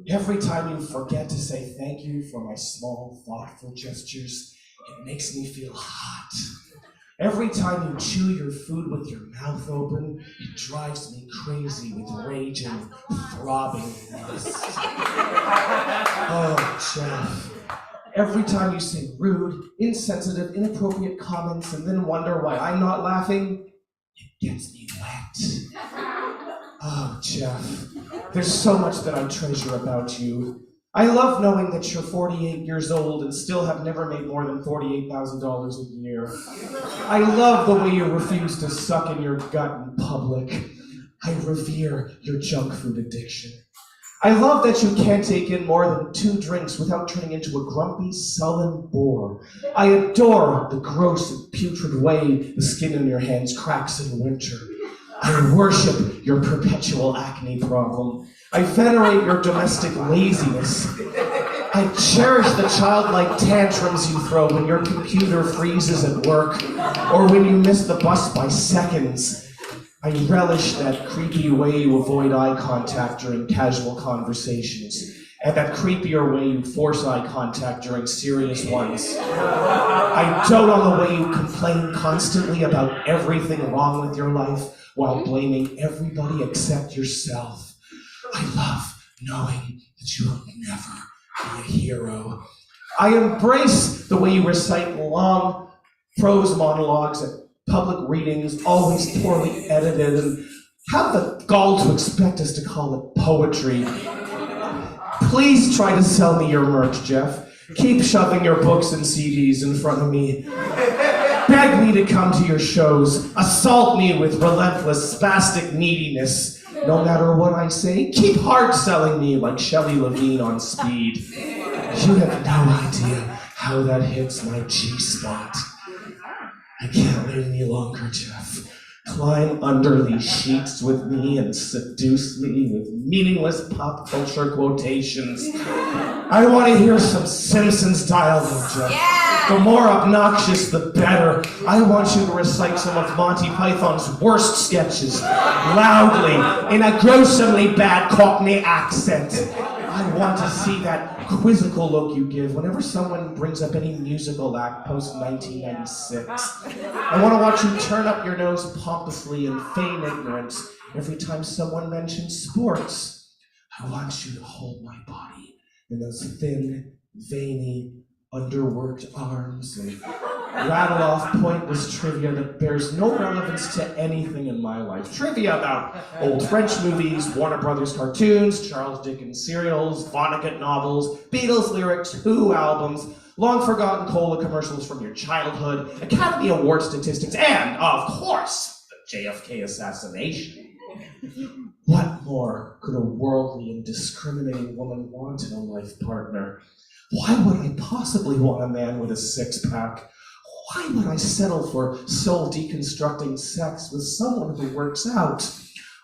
Every time you forget to say thank you for my small, thoughtful gestures, it makes me feel hot. Every time you chew your food with your mouth open, it drives me crazy with rage and throbbing lust. Oh, Jeff. Every time you say rude, insensitive, inappropriate comments and then wonder why I'm not laughing, it gets me wet. Oh, Jeff, there's so much that I treasure about you. I love knowing that you're 48 years old and still have never made more than $48,000 a year. I love the way you refuse to suck in your gut in public. I revere your junk food addiction. I love that you can't take in more than 2 drinks without turning into a grumpy, sullen bore. I adore the gross and putrid way the skin in your hands cracks in winter. I worship your perpetual acne problem. I venerate your domestic laziness. I cherish the childlike tantrums you throw when your computer freezes at work or when you miss the bus by seconds. I relish that creepy way you avoid eye contact during casual conversations, and that creepier way you force eye contact during serious ones. I dote on the way you complain constantly about everything wrong with your life while blaming everybody except yourself. I love knowing that you will never be a hero. I embrace the way you recite long prose monologues at public readings, always poorly edited, and have the gall to expect us to call it poetry. Please try to sell me your merch, Jeff. Keep shoving your books and CDs in front of me. Beg me to come to your shows. Assault me with relentless, spastic neediness. No matter what I say, keep hard selling me like Shelley Levine on Speed. You have no idea how that hits my G-spot. I can't wait any longer, Jeff. Climb under these sheets with me and seduce me with meaningless pop culture quotations. I want to hear some Simpsons dialogue, Jeff. Yeah. The more obnoxious, the better. I want you to recite some of Monty Python's worst sketches, loudly, in a gruesomely bad Cockney accent. I want to see that quizzical look you give whenever someone brings up any musical act post-1996. I want to watch you turn up your nose pompously and feign ignorance every time someone mentions sports. I want you to hold my body in those thin, veiny, underworked arms and rattle off pointless trivia that bears no relevance to anything in my life. Trivia about old French movies, Warner Brothers cartoons, Charles Dickens serials, Vonnegut novels, Beatles lyrics, Who albums, long-forgotten cola commercials from your childhood, Academy Award statistics, and, of course, the JFK assassination. What more could a worldly and discriminating woman want in a life partner? Why would I possibly want a man with a six-pack? Why would I settle for soul deconstructing sex with someone who works out?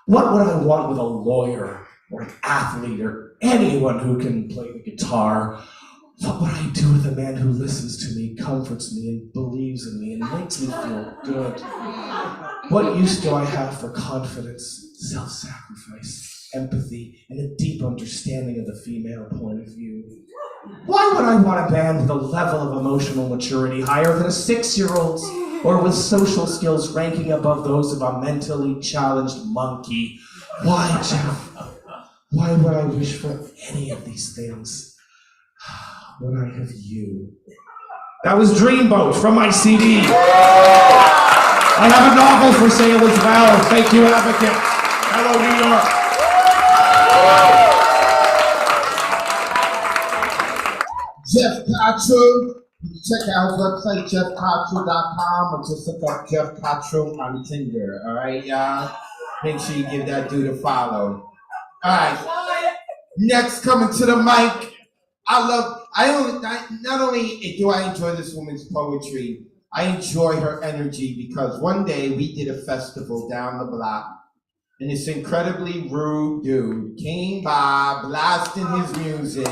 What would I want with a lawyer or an athlete or anyone who can play the guitar? What would I do with a man who listens to me, comforts me, and believes in me, and makes me feel good? What use do I have for confidence, self-sacrifice, empathy, and a deep understanding of the female point of view? Why would I want a man with a level of emotional maturity higher than a 6-year-old's, or with social skills ranking above those of a mentally challenged monkey? Why, Jeff? Why would I wish for any of these things when I have you? That was Dreamboat from my CD. I have a novel for sale as well. Thank you, Advocate. Hello, New York. Jeff Cottrell. Check out our website, jeffcottrell.com, or just look up Jeff Cottrell on Tinder. All right, y'all? Make sure you give that dude a follow. All right. Next, coming to the mic. Not only do I enjoy this woman's poetry, I enjoy her energy because one day we did a festival down the block and this incredibly rude dude came by blasting his music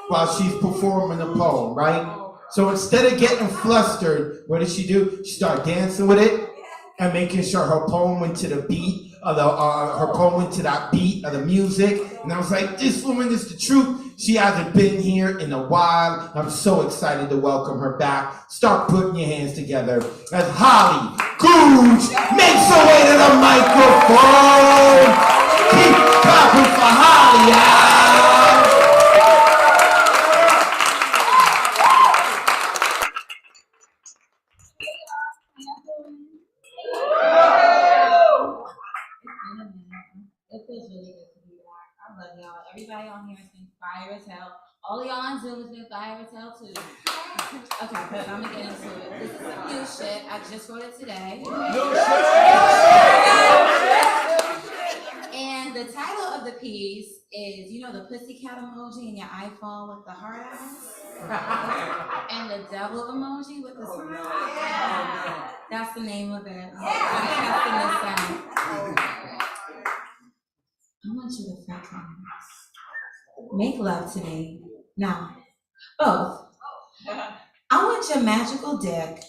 while she's performing a poem, right? So instead of getting flustered, what did she do? She started dancing with it. and making sure her poem went to the beat of her poem went to that beat of the music. And I was like, this woman is the truth. She hasn't been here in a while. I'm so excited to welcome her back. Start putting your hands together as Holly Gooch makes her way to the microphone. Keep clapping for Holly, It feels really good to be back. I love y'all. Everybody on here has been fire as hell. All of y'all on Zoom has been fire as hell too. Okay, but I'm gonna get into it. This is some new shit. I just wrote it today. And the title of the piece is, you know, the pussycat emoji in your iPhone with the heart eyes? And the devil emoji with the smile? That's the name of it. I'm testing this out. I want you to flex on this. Make love to me. Now, both. I want your magical dick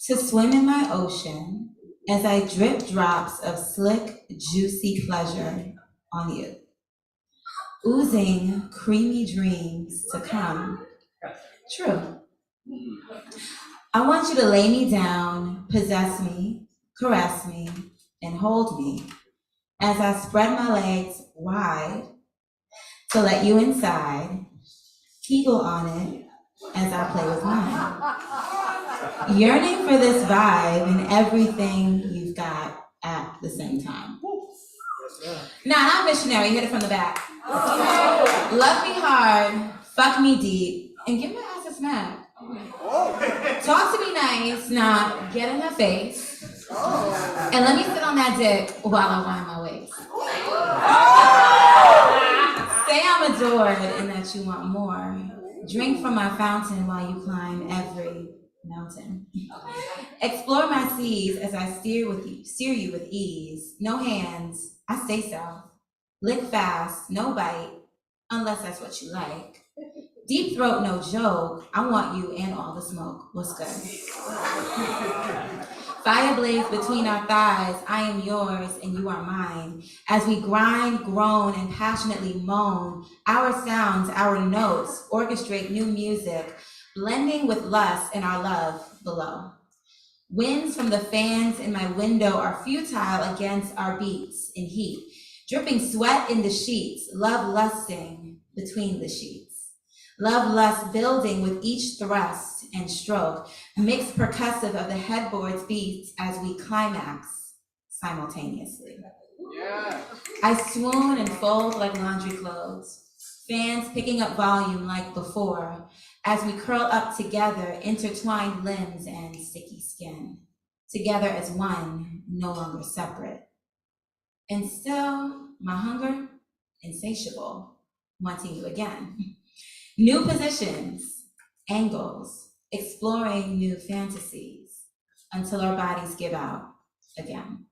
to swim in my ocean as I drip drops of slick, juicy pleasure on you. Oozing creamy dreams to come true. I want you to lay me down, possess me, caress me, and hold me as I spread my legs wide to let you inside, kegel on it as I play with mine. Yearning for this vibe and everything you've got at the same time. Nah, not missionary, hit it from the back. Love me hard, fuck me deep, and give my ass a smack. Talk to me nice, not get in her face. And let me sit on that dick while I wind my waist. Say I'm adored and that you want more. Drink from my fountain while you climb every mountain. Explore my seas as I steer you with ease. No hands, I stay south. Lick fast, no bite, unless that's what you like. Deep throat, no joke. I want you and all the smoke. What's good? Fire blaze between our thighs. I am yours and you are mine. As we grind, groan, and passionately moan, our sounds, our notes orchestrate new music, blending with lust and our love below. Winds from the fans in my window are futile against our beats in heat, dripping sweat in the sheets, love lusting between the sheets. Love lust building with each thrust and stroke, mixed percussive of the headboard's beats as we climax simultaneously. Yeah. I swoon and fold like laundry clothes, fans picking up volume like before, as we curl up together, intertwined limbs and sticky skin, together as one, no longer separate. And still, my hunger, insatiable, wanting you again. New positions, angles, exploring new fantasies until our bodies give out again.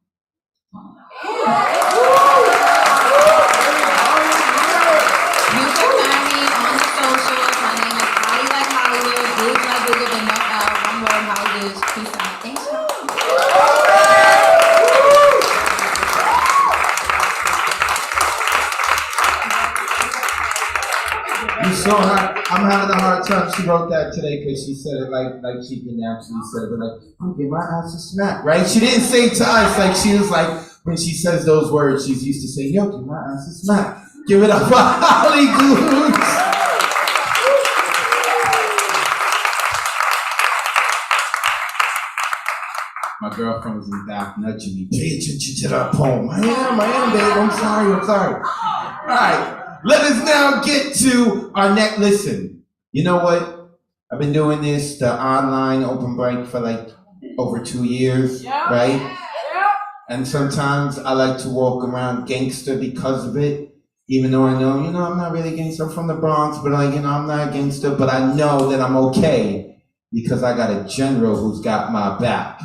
You can find me on the socials. My name is Holly like Hollywood, Big like Google, but no L, one word, Hollywood. Peace out. Thanks, y'all. You saw her. I'm having a hard time. She wrote that today because she said it like she didn't actually say it, but like, I'll give my ass a smack, right? She didn't say it to us. Like she was like, when she says those words, she's used to saying, yo, give my ass a smack. Give it up for Holly Gooch. My girlfriend was in the back nudging me. Pay attention to that poem. I am, babe. I'm sorry. All right. Let us now get to our next. Listen, you know what? I've been doing this, the online open mic, for like over 2 years, right? And sometimes I like to walk around gangster because of it, even though I know, I'm not really gangster. I'm from the Bronx, but I'm not a gangster, but I know that I'm okay because I got a general who's got my back.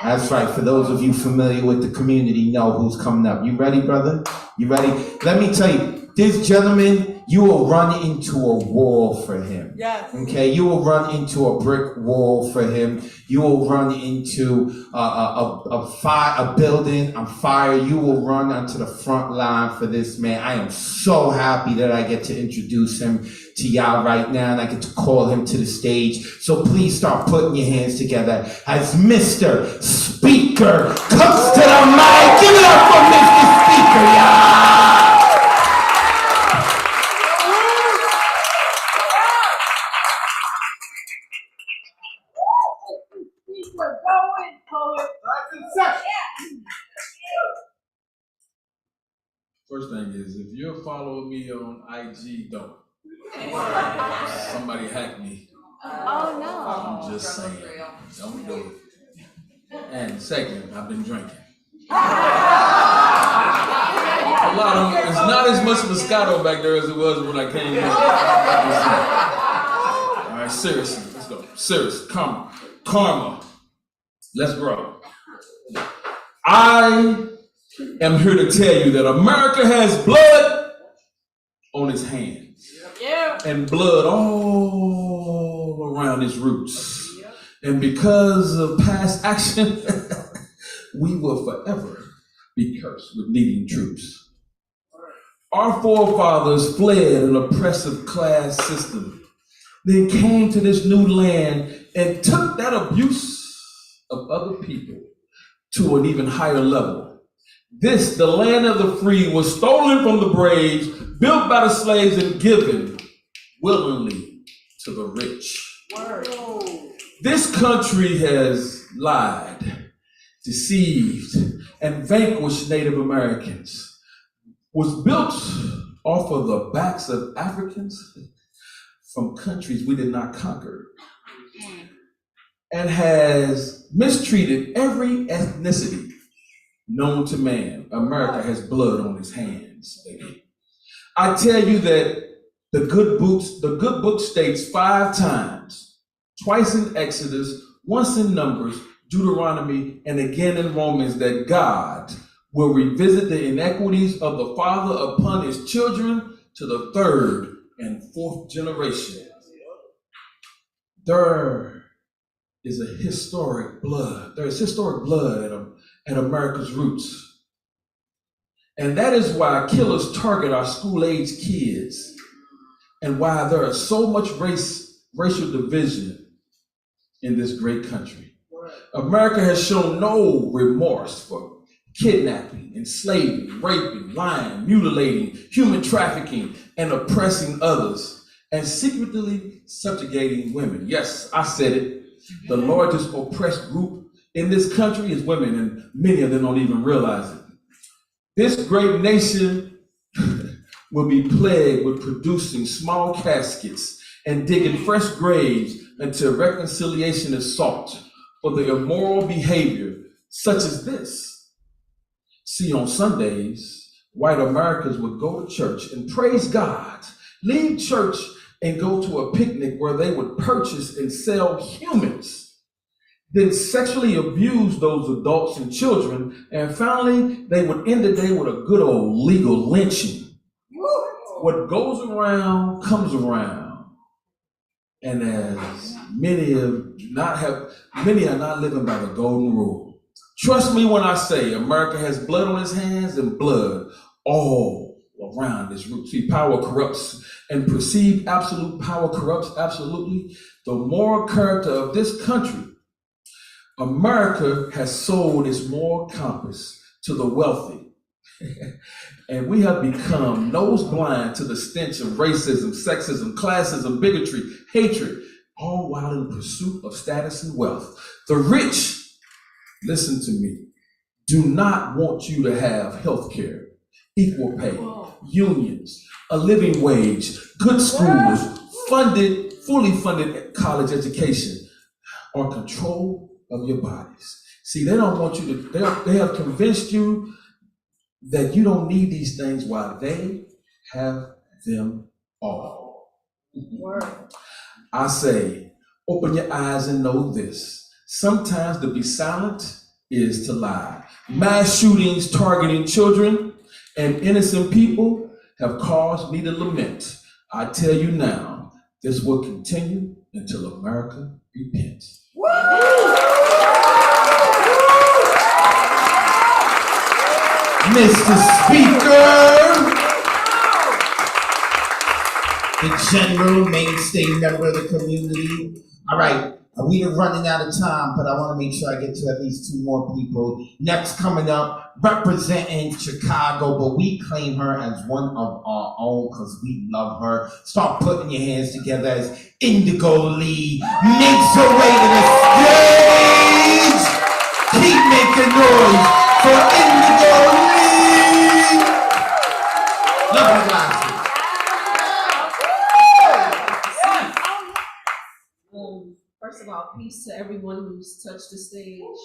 That's right. For those of you familiar with the community, know who's coming up. You ready, brother? You ready? Let me tell you. This gentleman you will run into a wall for him. Yes. Okay, you will run into a brick wall for him. You will run into a building on fire. You will run onto the front line for this man. I am so happy that I get to introduce him to y'all right now, and I get to call him to the stage. So please start putting your hands together as Mr. Speaker comes to the mic. Give it up for Mr. Speaker, y'all. First thing is, if you're following me on IG, don't. Somebody hacked me. Oh no. I'm just saying, don't do it. And second, I've been drinking. A lot of, it's not as much Moscato back there as it was when I came in. All right, seriously, let's go. Serious, karma. Let's grow. I am here to tell you that America has blood on its hands. And blood all around its roots. And because of past action, we will forever be cursed with needing troops. Our forefathers fled an oppressive class system, then came to this new land and took that abuse of other people to an even higher level. This, the land of the free, was stolen from the braves, built by the slaves, and given willingly to the rich. This country has lied, deceived, and vanquished Native Americans. Was built off of the backs of Africans from countries we did not conquer, and has mistreated every ethnicity known to man. America has blood on its hands, baby. I tell you that the good book states 5 times, twice in Exodus, once in Numbers, Deuteronomy, and again in Romans, that God will revisit the inequities of the father upon his children to the 3rd and 4th generation. There is historic blood at America's roots. And that is why killers target our school-age kids, and why there is so much racial division in this great country. America has shown no remorse for kidnapping, enslaving, raping, lying, mutilating, human trafficking, and oppressing others, and secretly subjugating women. Yes, I said it. The largest oppressed group in this country is women, and many of them don't even realize it. This great nation will be plagued with producing small caskets and digging fresh graves until reconciliation is sought for the immoral behavior such as this. See, on Sundays, white Americans would go to church and praise God, leave church and go to a picnic where they would purchase and sell humans, then sexually abuse those adults and children, and finally, they would end the day with a good old legal lynching. What goes around comes around, and as many are not living by the golden rule. Trust me when I say America has blood on its hands and blood all around its roots. See, power corrupts, and perceived absolute power corrupts absolutely the moral character of this country. America has sold its moral compass to the wealthy. And we have become nose blind to the stench of racism, sexism, classism, bigotry, hatred, all while in pursuit of status and wealth. The rich, listen to me, do not want you to have health care, equal pay, unions, a living wage, good schools, fully funded college education, or control of your bodies. See, they don't want you to, they have convinced you that you don't need these things while they have them all. I say, open your eyes and know this. Sometimes to be silent is to lie. Mass shootings targeting children and innocent people have caused me to lament. I tell you now, this will continue until America repents. Mr. Speaker, the general mainstay member of the community. All right, we are running out of time, but I want to make sure I get to at least 2 more people. Next coming up, representing Chicago, but we claim her as one of our own because we love her. Start putting your hands together as Indigo Lee makes her way to the stage. Keep making noise for Indigo Lee. Love her glasses. First of all, peace to everyone who's touched the stage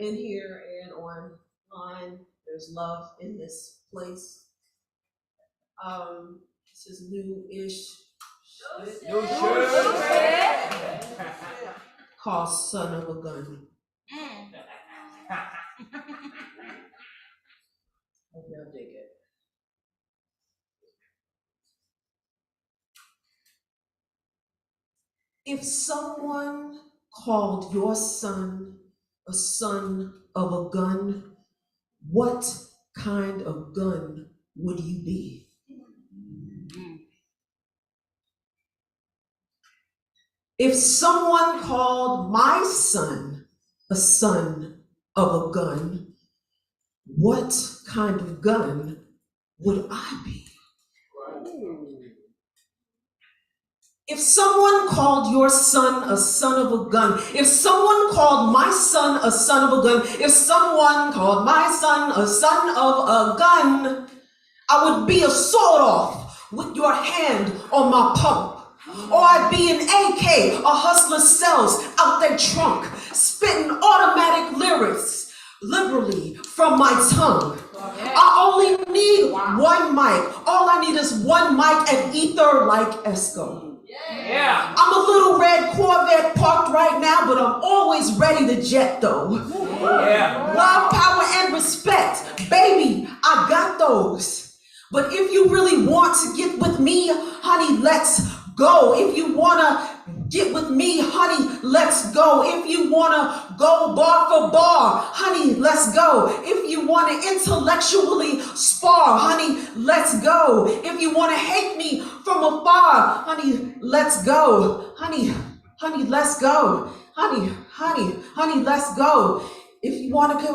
in here and online. There's love in this place. This is new-ish called Son of a Gun. Hope y'all dig it. If someone called your son a son of a gun, what kind of gun would you be? If someone called my son a son of a gun, what kind of gun would I be? If someone called your son a son of a gun, if someone called my son a son of a gun, if someone called my son a son of a gun, I would be a sawed-off with your hand on my pump. Or I'd be an AK, a hustler sells out their trunk, spitting automatic lyrics liberally from my tongue. I only need one mic. All I need is one mic and ether like Esco. Yeah. I'm a little red Corvette parked right now, but I'm always ready to jet though. Yeah. Love, power, and respect. Baby, I got those. But if you really want to get with me, honey, let's go. If you wanna get with me, honey, let's go. If you wanna go bar for bar, honey, let's go. If you wanna intellectually spar, honey, let's go. If you wanna hate me from afar, honey, let's go. Honey, let's go. Honey, let's go. If you wanna get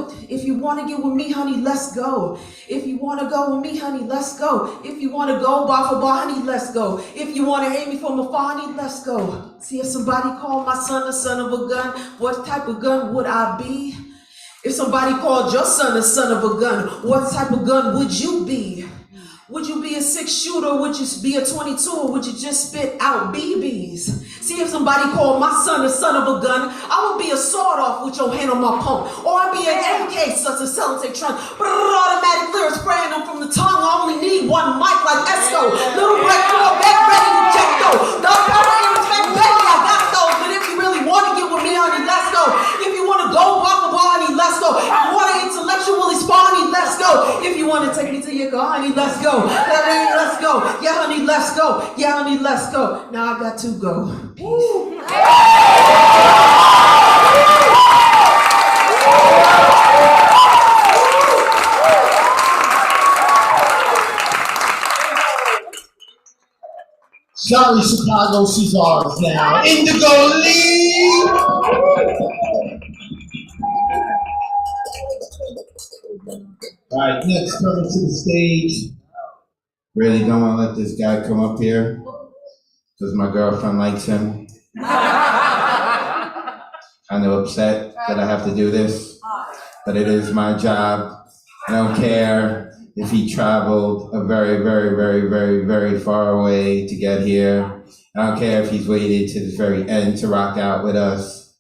with me, honey, let's go. If you wanna go with me, honey, let's go. If you wanna go bar for bar, honey, let's go. If you wanna hate me from afar, honey, let's go. See, if somebody called my son a son of a gun, what type of gun would I be? If somebody called your son a son of a gun, what type of gun would you be? Would you be a 6-shooter? Would you be a 22? Or would you just spit out BBs? See, if somebody called my son a son of a gun, I would be a sawed-off with your hand on my pump. Or I'd be an AK, such a sellotape trunk. Automatic lyrics spraying them from the tongue. I only need one mic like Esco. Little red Corvette ready to check though. No power and respect, baby, I got those. But if you really want to get with me, honey, let's go. If you want to go bar for bar, honey, let's go. If you want to intellectually spar, honey, let's go. If you want to take me to your car, honey, let's go. Let's go. Yeah, honey, let's go. Yeah, honey, let's go. Now I got to go. Peace. Sorry, Chicago, she's ours now. Indigo Lee! All right, next coming to the stage. Really don't want to let this guy come up here because my girlfriend likes him. Kind of upset that I have to do this, but it is my job. I don't care if he traveled a very, very, very, very, very far away to get here. I don't care if he's waited to the very end to rock out with us,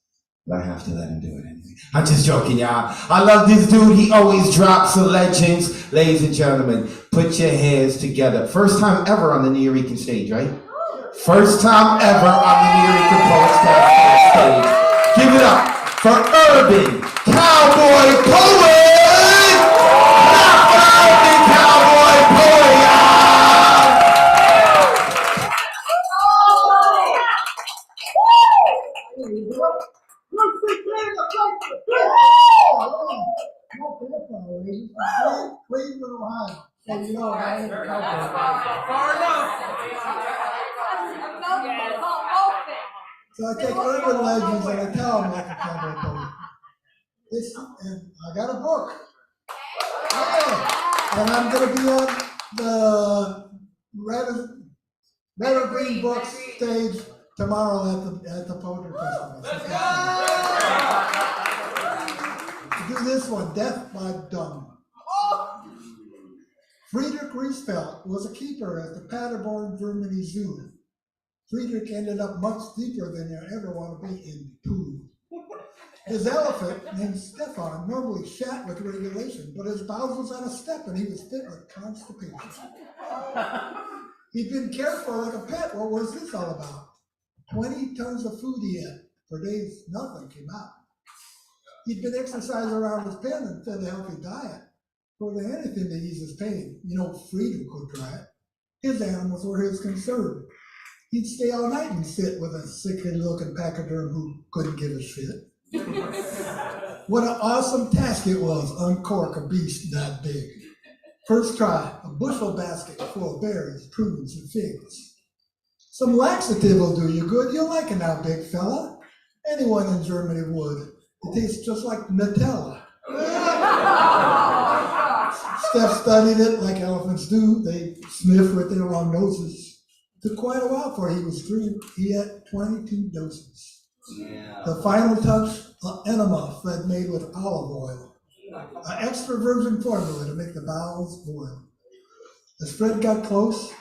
but I have to let him do it anyway. I'm just joking, y'all. I love this dude. He always drops the legends. Ladies and gentlemen, put your hands together. First time ever on the Nuyorican stage, right? First time ever on the Nuyorican Poets Cafe stage. Give it up for Urban Cowboy Poet! Urban Cowboy Poet, y'all! ladies from Cleveland, Ohio. So you know, I ain't Far enough. So I take urban legends and I tell them like a cowboy poet. And I got a book. Yeah. And I'm going to be on the Red or Green Book stage tomorrow at the Poetry Festival. Do this one, Death by Dumb. Friedrich Riesfeld was a keeper at the Paderborn, Germany Zoo. Friedrich ended up much deeper than you ever want to be in poo. His elephant, named Stefan, normally shat with regulation, but his bowels was on a step and he was fit with constipation. He'd been cared for like a pet. What was this all about? 20 tons of food he ate. For days, nothing came out. He'd been exercising around his pen and fed a healthy diet. More than anything to ease his pain. You know, freedom could try it. His animals were his concern. He'd stay all night and sit with a sickly-looking pachyderm who couldn't give a shit. What an awesome task it was, uncork a beast that big. First try, a bushel basket full of berries, prunes, and figs. Some laxative will do you good. You'll like it now, big fella. Anyone in Germany would. It tastes just like Nutella. Steph studied it like elephants do. They sniff with their long noses. Took quite a while before he was through. He had 22 doses. Yeah. The final touch, an enema fed made with olive oil. An extra virgin formula to make the bowels boil. As Fred got close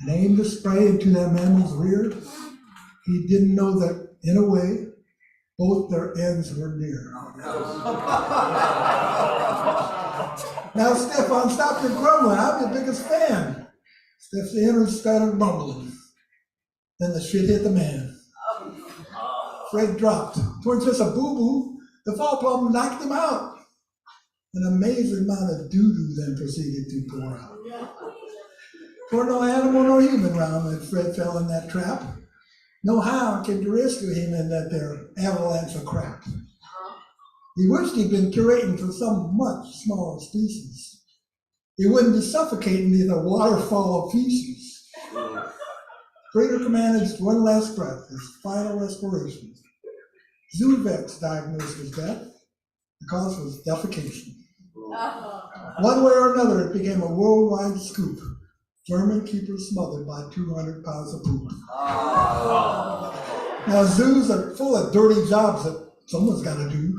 and aimed the spray into that mammal's rear, he didn't know that, in a way, both their ends were near. Now, Stefan, stop your grumbling. I'm your biggest fan. Steph's inner started mumbling. Then the shit hit the man. Fred dropped. Toward just a boo-boo, the fall plum knocked him out. An amazing amount of doo-doo then proceeded to pour out. For no animal nor human round when Fred fell in that trap. No hound came to rescue him in that there avalanche of crap. He wished he'd been curating for some much smaller species. He wouldn't be suffocating in a waterfall of feces. Friedrich managed one last breath, his final respiration. Zoovex diagnosed his death. The cause was defecation. One way or another, it became a worldwide scoop. German keepers smothered by 200 pounds of poop. Now, zoos are full of dirty jobs that someone's got to do.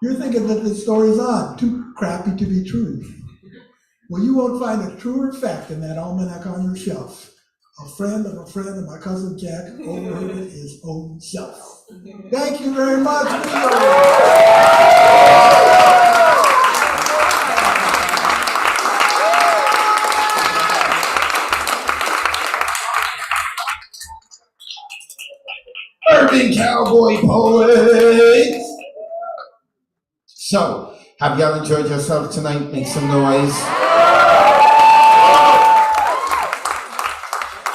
You're thinking that this story's odd, too crappy to be true. Well, you won't find a truer fact than that almanac on your shelf. A friend of my cousin Jack overheard his own self. Thank you very much. Urban cowboy poets. So, have y'all enjoyed yourself tonight? Make some noise.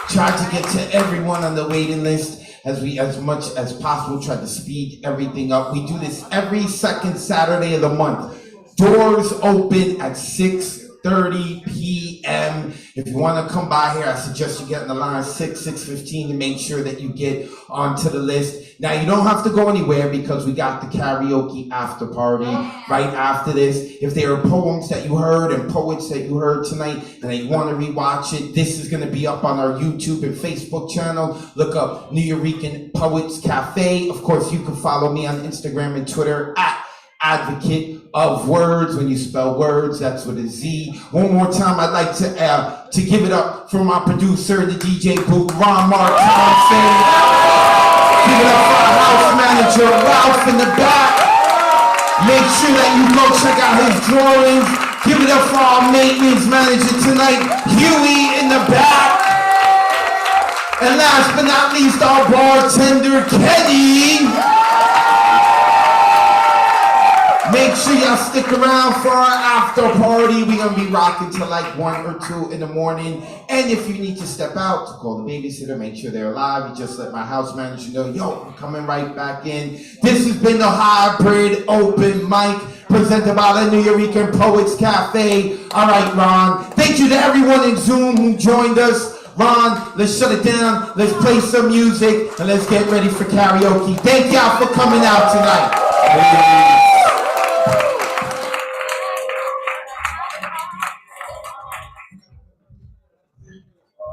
Tried to get to everyone on the waiting list as much as possible. Tried to speed everything up. We do this every second Saturday of the month. Doors open at 6:30 p.m. If you want to come by here, I suggest you get in the line 6:15 to make sure that you get onto the list. Now, you don't have to go anywhere because we got the karaoke after party right after this. If there are poems that you heard and poets that you heard tonight and that you want to rewatch it, this is going to be up on our YouTube and Facebook channel. Look up New Eurekan Poets Cafe. Of course, you can follow me on Instagram and Twitter at Advocate of Wordz. When you spell words, that's with a Z. One more time, I'd like to give it up for my producer, the DJ booth, Ron Mark Thompson. Give it up for our house manager, Ralph, in the back. Make sure that you go check out his drawings. Give it up for our maintenance manager tonight, Huey, in the back. And last but not least, our bartender, Kenny. Make sure y'all stick around for our after party. We're gonna be rocking till like 1 or 2 in the morning. And if you need to step out to call the babysitter, make sure they're alive. You just let my house manager know, yo, I'm coming right back in. This has been the Hybrid Open Mic presented by the New Eureka Poets Cafe. All right, Ron. Thank you to everyone in Zoom who joined us. Ron, let's shut it down. Let's play some music and let's get ready for karaoke. Thank y'all for coming out tonight.